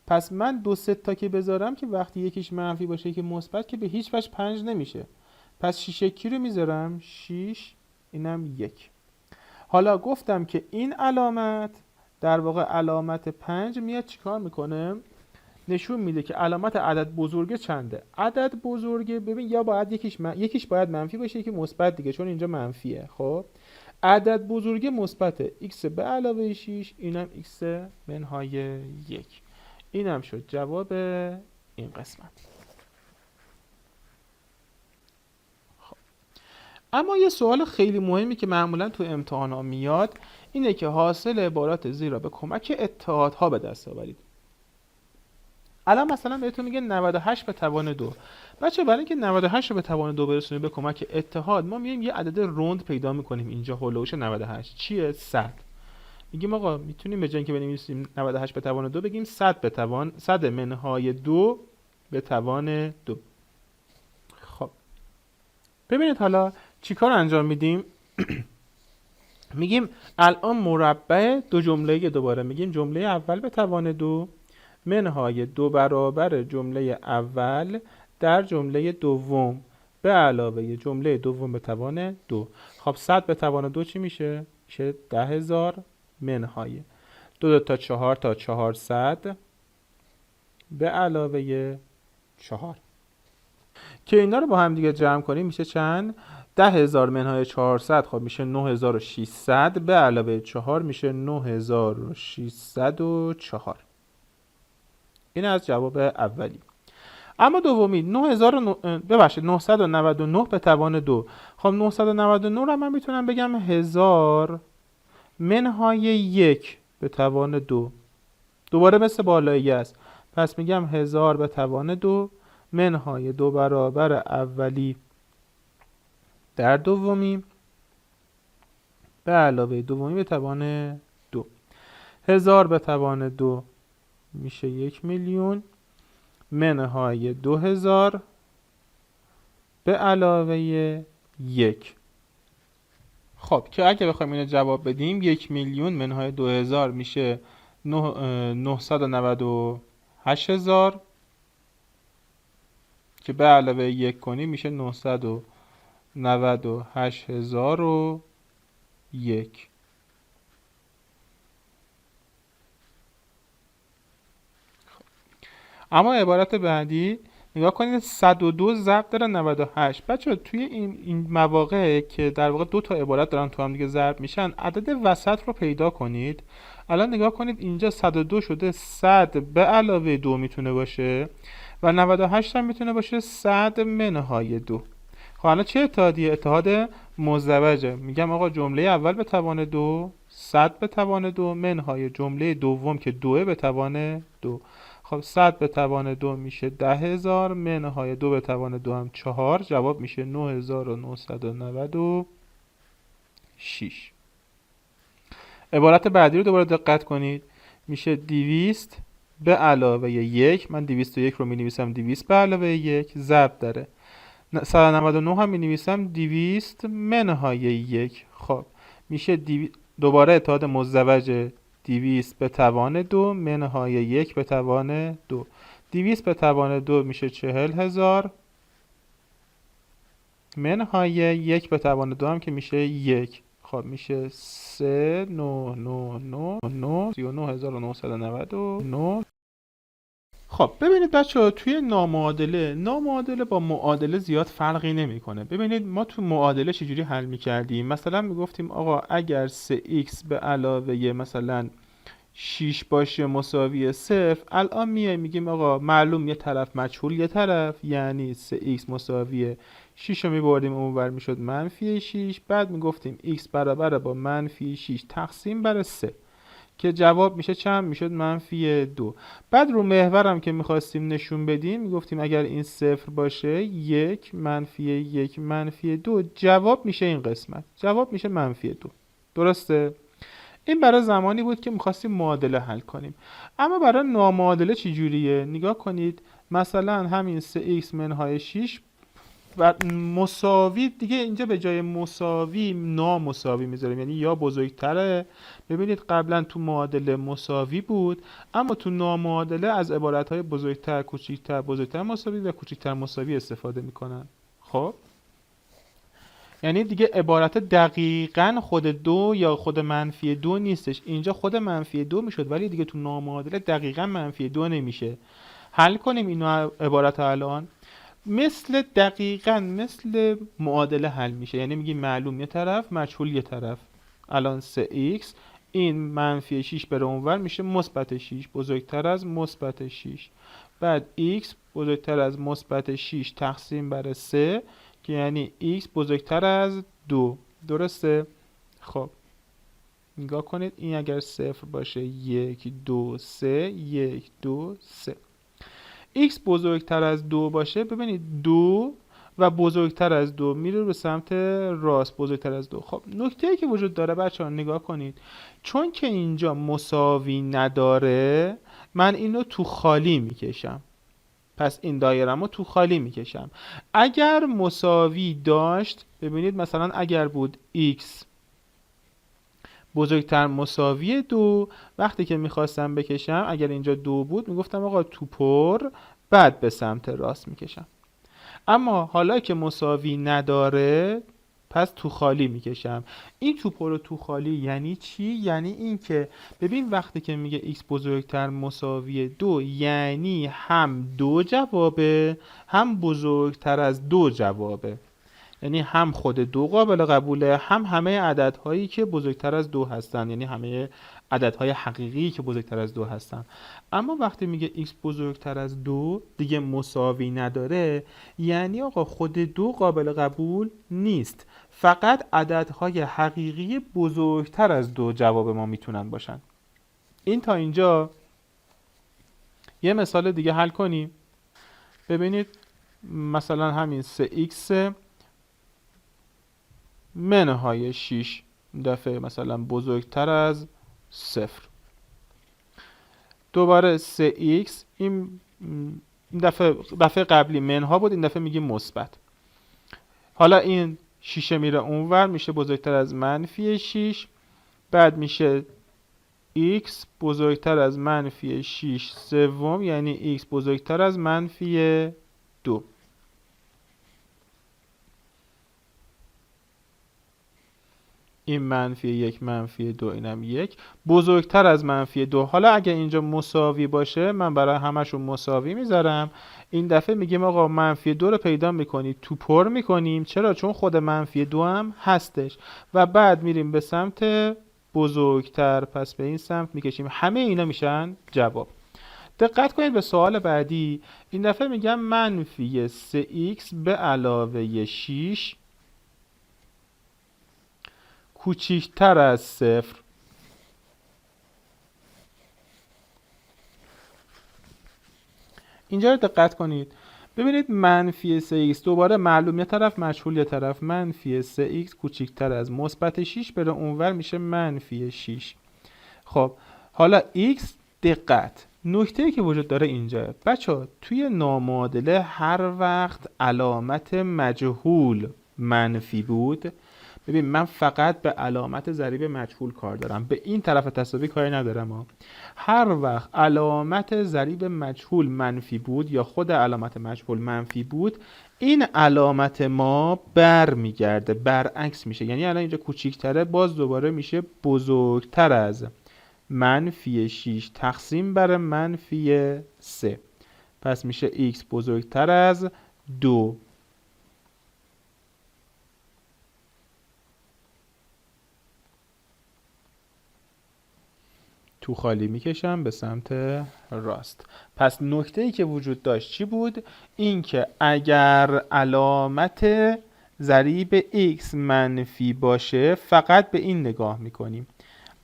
پس من 2 ستا که بذارم که وقتی یکیش منفی باشه که مثبت که به هیچ وجه 5 نمیشه. پس 6 یکی رو میذارم 6، اینم 1. حالا گفتم که این علامت در واقع علامت 5 میاد چیکار میکنه؟ نشون میده که علامت عدد بزرگه چنده. عدد بزرگه ببین یا باید یکیش باید منفی باشه که مثبت دیگه، چون اینجا منفیه. خب عدد بزرگه مثبته، x به علاوه 6، اینم x منهای 1. اینم شد جواب این قسمت. خب. اما یه سوال خیلی مهمی که معمولا تو امتحانا میاد اینه که حاصل عبارات زیر را به کمک اتحادها به دست آورید. الان مثلا بهتون میگه 98 به توان 2. بچه برای اینکه 98 رو به توان 2 برسونیم به کمک اتحاد، ما میایم یه عدد رند پیدا میکنیم اینجا هولوش 98 چیه؟ 100. میگیم آقا میتونیم به جای اینکه بنویسیم 98 به توان 2 بگیم 100 به توان 100 منهای 2 به توان 2. خب ببینید حالا چیکار انجام میدیم؟ میگیم الان مربع دو جمله، دوباره میگیم جمله اول به توان 2 منهای 2 برابر جمله اول در جمله دوم به علاوه جمله دوم به توان 2. خب 100 به توان 2 چی میشه؟ میشه 10,000 منهای 2 تا 4 تا 400 به علاوه 4 که اینا رو با هم دیگه جمع کنیم میشه چند؟ 10,000 منهای 400 خب میشه 9600 به علاوه 4 میشه 9604. این از جواب اولی. اما دومی 999 به توان 2. خب 999 رو من میتونم بگم 1000 منهای 1 به توان 2. دوباره مثل بالایی است. پس میگم 1000 به توان 2 منهای 2 برابر اولی در دومی به علاوه دومی به توان 2. 1000 به توان 2 میشه 1,000,000 منهای 2000 به علاوه 1. خب که اگه بخوایم اینو جواب بدیم 1,000,000 منهای 2000 میشه 998,000 که به علاوه 1 کنیم میشه 998,001. اما عبارت بعدی نگاه کنید 102 ضرب داره 98. بچه توی این مواقع که در واقع دو تا عبارت دارن تو هم دیگه ضرب میشن عدد وسط رو پیدا کنید. الان نگاه کنید اینجا 102 شده 100 به علاوه 2 میتونه باشه و 98 هم میتونه باشه 100 منهای 2. خب الان چه اتحادیه؟ اتحاد مزدوجه. میگم آقا جمله اول به توان 2 100 به توان 2 منهای جمله دوم که 2 به توان 2. خب 100 به توان 2 میشه 10,000 منهای 2 به توان 2 هم 4. جواب میشه 9996. عبارت بعدی رو دوباره دقت کنید. میشه 200 به علاوه 1. من 201 رو می نویسم 200 به علاوه 1 ضرب داره 199 هم می نویسم 200 منهای 1. خب میشه دوباره اتحاد مزدوج 200 به توان 2 منهای 1 به توان 2. 200 به توان 2 میشه 40,000 منهای 1 به توان 2 هم که میشه 1. خب میشه 39,999. خب ببینید بچه توی نامعادله با معادله زیاد فرقی نمیکنه. ببینید ما تو معادله چجوری حل میکردیم؟ مثلا میگفتیم آقا اگر 3x به علاوه مثلا 6 باشه مساوی 0، الان میگیم آقا معلوم یه طرف مجهول یه طرف، یعنی 3x مساوی 6 رو میبردیم اونور میشد منفی 6. بعد میگفتیم x برابر با منفی 6 تقسیم بر 3 که جواب میشه چند؟ میشد منفی 2. بعد رو محورم که میخواستیم نشون بدیم میگفتیم اگر این 0 باشه 1 منفی 1 منفی 2 جواب میشه این قسمت، جواب میشه منفی 2. درسته؟ این برای زمانی بود که میخواستیم معادله حل کنیم. اما برای نامعادله چی جوریه؟ نگاه کنید مثلا همین 3x منهای 6 مساوی دیگه اینجا به جای مساوی نامساوی میذاریم، یعنی یا بزرگتره. ببینید قبلا تو معادله مساوی بود، اما تو نامعادله از عبارتهای بزرگتر، کوچیکتر، بزرگتر مساوی و کوچیکتر مساوی استفاده میکنن. خب یعنی دیگه عبارت دقیقاً خود دو یا خود منفی دو نیستش، اینجا خود منفی دو میشد ولی دیگه تو نامعادله دقیقاً منفی دو نمیشه. حل کنیم این عبارت الان دقیقاً مثل معادله حل میشه، یعنی میگیم معلوم یه طرف مجهول یه طرف. الان 3x این منفی 6 بره اونور میشه مثبت 6 بزرگتر از مثبت 6، بعد x بزرگتر از مثبت 6 تقسیم بر 3 که یعنی x بزرگتر از 2. درسته؟ خب نگاه کنید این اگر صفر باشه 1 2 3 1 2 3. x بزرگتر از 2 باشه، ببینید 2 و بزرگتر از 2 میره به سمت راست، بزرگتر از 2. خب نکته‌ای که وجود داره بچه‌ها نگاه کنید، چون که اینجا مساوی نداره من اینو تو خالی میکشم، پس این دایره‌مو تو خالی میکشم. اگر مساوی داشت، ببینید مثلا اگر بود x بزرگتر مساوی 2، وقتی که میخواستم بکشم اگر اینجا 2 بود میگفتم آقا تو پر، بعد به سمت راست میکشم. اما حالا که مساوی نداره پس تو خالی میکشم. این تو پر و تو خالی یعنی چی؟ یعنی این که ببین وقتی که میگه x بزرگتر مساوی 2 یعنی هم 2 جوابه هم بزرگتر از 2 جوابه، یعنی هم خود 2 قابل قبوله هم همه عددهایی که بزرگتر از 2 هستن، یعنی همه عددهای حقیقی که بزرگتر از 2 هستن. اما وقتی میگه x بزرگتر از 2 دیگه مساوی نداره، یعنی آقا خود 2 قابل قبول نیست، فقط عددهای حقیقی بزرگتر از 2 جواب ما میتونن باشن. این تا اینجا. یه مثال دیگه حل کنیم. ببینید مثلا همین 3x منهای 6 دفعه مثلا بزرگتر از 0. دوباره 3x این دفعه قبلی منها بود، این دفعه میگیم مثبت. حالا این 6 میره اونور میشه بزرگتر از منفی 6، بعد میشه x بزرگتر از منفی 6 سوم، یعنی x بزرگتر از منفی 2. این منفی 1 منفی 2 اینم 1 بزرگتر از منفی 2. حالا اگه اینجا مساوی باشه من برای همشون مساوی میذارم. این دفعه میگیم آقا منفی 2 رو پیدا میکنید تو پر میکنیم، چرا؟ چون خود منفی 2 هم هستش و بعد میریم به سمت بزرگتر، پس به این سمت میکشیم. همه اینا میشن جواب. دقت کنید به سوال بعدی. این دفعه میگم منفی 3x به علاوه 6 کوچیکتر از 0. اینجا رو دقت کنید. ببینید منفی 3x دوباره معلوم یه طرف مجهول یه طرف، منفی 3x کوچیکتر از مثبت 6 بره اونور میشه منفی 6. خب حالا x دقت، نکته‌ای که وجود داره اینجا بچه‌ها توی نامعادله هر وقت علامت مجهول منفی بود، ببین من فقط به علامت ضریب مجهول کار دارم، به این طرف تساوی کاری ندارم. هر وقت علامت ضریب مجهول منفی بود یا خود علامت مجهول منفی بود، این علامت ما برمیگرده، برعکس میشه. یعنی الان اینجا کوچیک‌تره، باز دوباره میشه بزرگتر از منفی 6 تقسیم بر منفی 3، پس میشه x بزرگتر از 2. تو خالی میکشم به سمت راست. پس نکته‌ای که وجود داشت چی بود؟ این که اگر علامت ضریب x منفی باشه فقط به این نگاه میکنیم.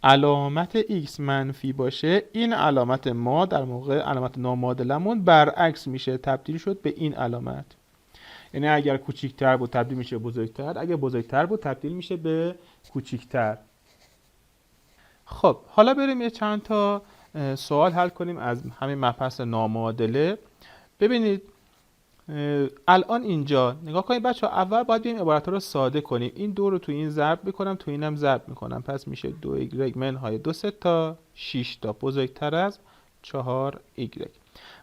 علامت x منفی باشه این علامت ما در موقع علامت نامعادلمون برعکس میشه، تبدیل شد به این علامت. یعنی اگر کوچیکتر بود تبدیل میشه به بزرگتر، اگر بزرگتر بود تبدیل میشه به کوچیکتر. خب حالا بریم یه چند تا سوال حل کنیم از همین مبحث نامعادله. ببینید الان اینجا نگاه کنید بچه ها، اول باید بیایم عبارت ها رو ساده کنیم. این دو رو تو این ضرب میکنم، تو اینم ضرب میکنم، پس میشه 2y منهای 2 تا 6 تا بزرگتر از 4y.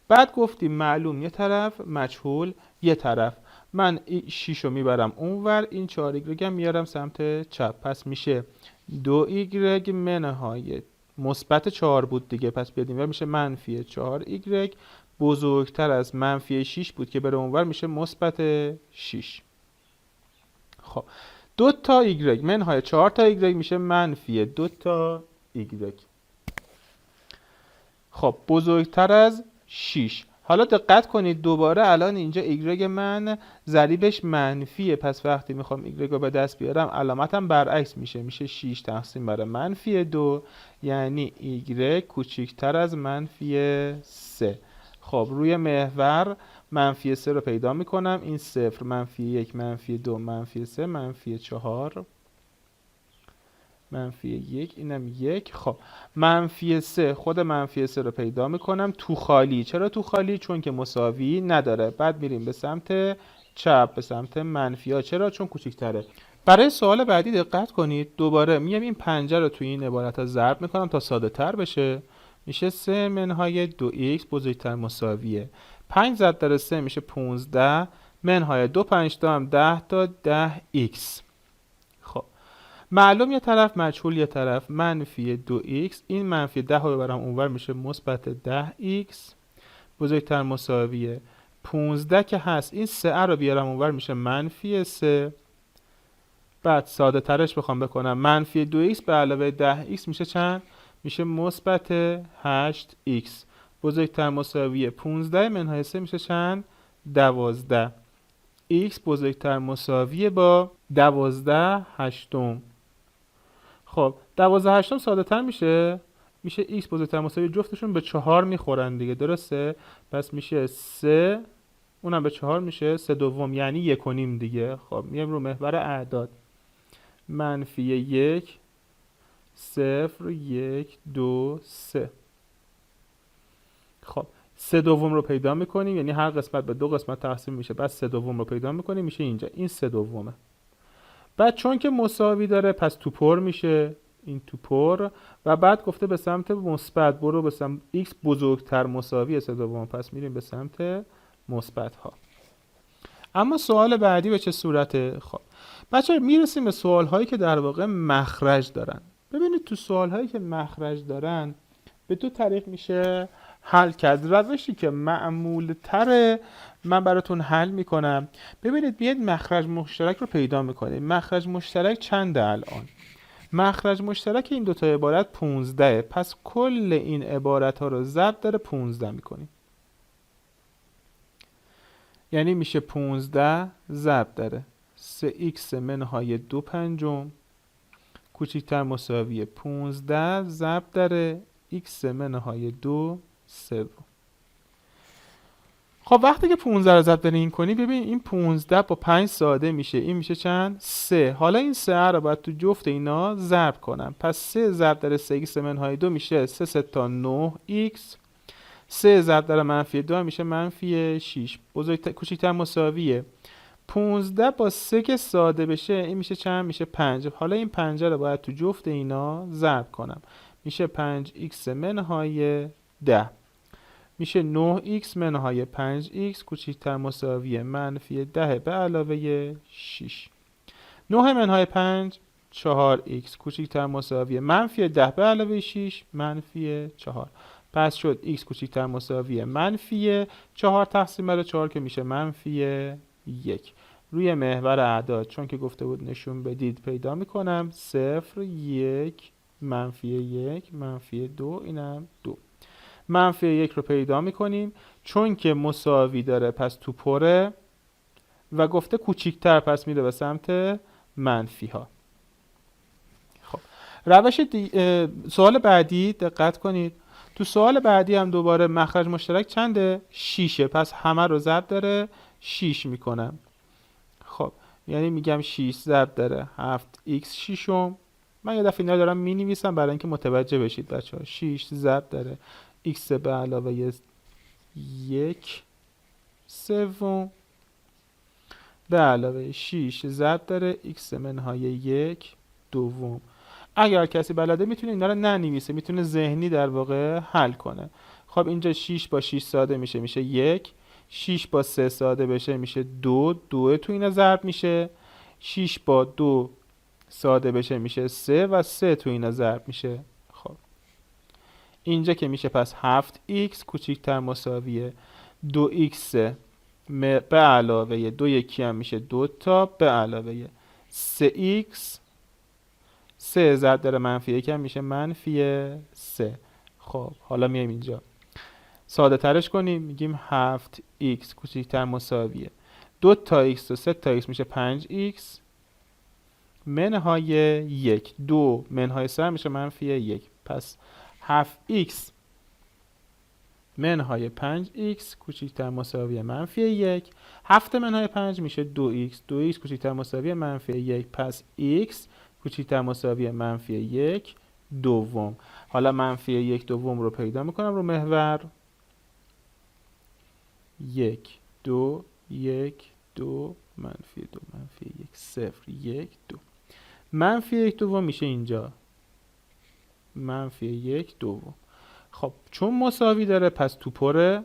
بعد گفتیم معلوم یه طرف، مجهول یه طرف. من 6 رو میبرم اونور، این 4y هم میارم سمت چپ، پس میشه 2y منهای مثبت 4 بود دیگه، پس بیاد اینور میشه منفی 4y بزرگتر از منفی 6 بود که بره اونور میشه مثبت 6. خب 2 تا y منهای 4 تا y میشه منفی 2 تا y. خب بزرگتر از 6. حالا دقت کنید دوباره الان اینجا y من ضریبش منفیه، پس وقتی میخوام y رو به دست بیارم علامتم برعکس میشه 6 تقسیم بر منفی 2، یعنی y کوچیکتر از منفی 3. خب روی محور منفی 3 رو پیدا میکنم، این 0 منفی 1 منفی 2 منفی 3 منفی 4 منفی 1 اینم 1. خب منفی 3 خود منفی 3 رو پیدا میکنم تو خالی. چرا تو خالی؟ چون که مساوی نداره. بعد میریم به سمت چپ به سمت منفی ها. چرا؟ چون کوچیک‌تره. برای سوال بعدی دقت کنید، دوباره میام این 5 رو توی این عبارت ها ضرب میکنم تا ساده تر بشه، میشه 3 منهای 2x بزرگتر مساویه 5 ضرب در 3 میشه 15 منهای 2 5 تا هم 10 تا 10x. خب معلوم یه طرف، مجهول یه طرف، منفی 2x، این منفی 10 رو ببرم اونور میشه مثبت 10x بزرگتر مساویه 15 که هست، این 3 رو بیارم اونور میشه منفی 3. بعد ساده ترش بخوام بکنم منفی 2x به علاوه 10x میشه چند؟ میشه مثبت 8x بزرگتر مساویه 15 منهای 3 میشه چند؟ 12. x بزرگتر مساویه با 12 هشتم. خب 12 هشتم ساده تر میشه x بزرگتر مساوی جفتشون به 4 میخورن دیگه، درسته؟ پس میشه 3 اونم به 4 میشه 3 دوم، یعنی 1 و نیم دیگه. خب میایم رو محور اعداد، منفی 1 0 1 2 3. خب 3 دوم رو پیدا میکنیم، یعنی هر قسمت به 2 قسمت تقسیم میشه، بعد 3 دوم رو پیدا میکنیم میشه اینجا، این 3 دومه. بعد چون که مساوی داره پس تو پر میشه، این تو پر، و بعد گفته به سمت مثبت برو، به سمت x بزرگتر مساوی 3 دوم، پس میریم به سمت مثبت ها. اما سوال بعدی به چه صورته؟ خب بچه‌ها میرسیم به سوال هایی که در واقع مخرج دارن. ببینید تو سوال هایی که مخرج دارن به دو طریق میشه حل کرد. روشی که معمول تره من براتون حل میکنم. ببینید بیاید مخرج مشترک رو پیدا میکنیم. مخرج مشترک چنده الان؟ مخرج مشترک این دوتا عبارت 15، پس کل این عبارت ها رو ضرب در 15 میکنیم، یعنی میشه 15 ضرب در 3x منهای 2 پنجم کوچکتر مساوی 15 ضرب در x منهای 2 سوم. خب وقتی که 15 رو ضرب در این کنی، ببین این 15 با 5 ساده میشه، این میشه چند؟ 3. حالا این 3 رو باید تو جفت اینا ضرب کنم، پس 3 ضرب در 3x منهای 2 میشه 3 3 تا 9x، 3 ضرب در منفی 2 میشه منفی 6 کوچکتر مساویه 15 با 3 که ساده بشه این میشه چند؟ میشه 5. حالا این 5 رو باید تو جفت اینا ضرب کنم، میشه 5x منهای 10 میشه 9x منهای 5x کوچکتر مساوی منفی 10 به علاوه 6. 9 منهای 5 4x کوچکتر مساوی منفی 10 به علاوه 6 منفی 4. پس شد x کوچکتر مساوی منفی 4 تقسیم بر 4 که میشه منفی 1. روی محور اعداد چون که گفته بود نشون بدید پیدا میکنم 0 1 منفی 1 منفی 2 اینم 2. منفی 1 رو پیدا میکنیم چون که مساوی داره پس تو پره و گفته کوچیکتر پس میره به سمت منفی ها. خب روش سوال بعدی دقت کنید، تو سوال بعدی هم دوباره مخرج مشترک چنده؟ 6، پس همه رو ضرب داره 6 میکنم. خب یعنی میگم 6 ضرب داره 7x ششم. من یه دفعه اینا دارم می نویسم برای اینکه متوجه بشید بچه‌ها. 6 ضرب داره x به علاوه 1 3 سوم به علاوه 6 ضرب داره x منهای 1 دوم. اگر کسی بلده میتونه اینا رو ننویسه، میتونه ذهنی در واقع حل کنه. خب اینجا 6 با 6 ساده میشه 1. 6 با 3 ساده بشه میشه 2. 2 تو اینا ضرب میشه. 6 با 2 ساده بشه میشه 3 و 3 تو اینا ضرب میشه. خب اینجا که میشه پس 7x کوچیکتر مساویه 2x به علاوه 2 یکی هم میشه 2 تا به علاوه 3x 3 ضرب داره منفی 1 هم میشه منفی 3. خب حالا میایم اینجا ساده ترش کنیم، میگیم 7x کوچیکتر مساویه 2 تا x و 3 تا x میشه 5x منهای 1. 2 منهای 3 میشه منفی 1. پس 7x منهای 5x کوچیکتر مساوی منفی 1. 7 منهای 5 میشه 2x. 2x کوچیکتر مساوی منفی 1. پس x کوچیکتر مساوی منفی 1 دوم. حالا منفی 1 دوم رو پیدا میکنم رو محور. 1 2 1 2 منفی 2 منفی 1 0 1 2. منفی 1 دوم میشه اینجا منفی 1 دوم. خب چون مساوی داره پس تو پره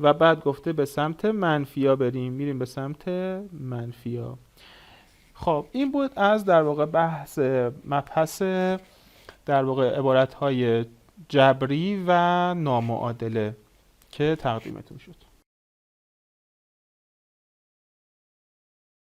و بعد گفته به سمت منفیا بریم، میریم به سمت منفیا. خب این بود از در واقع بحث مبحث در واقع عبارت‌های جبری و نامعادله که تقدیمتون شد.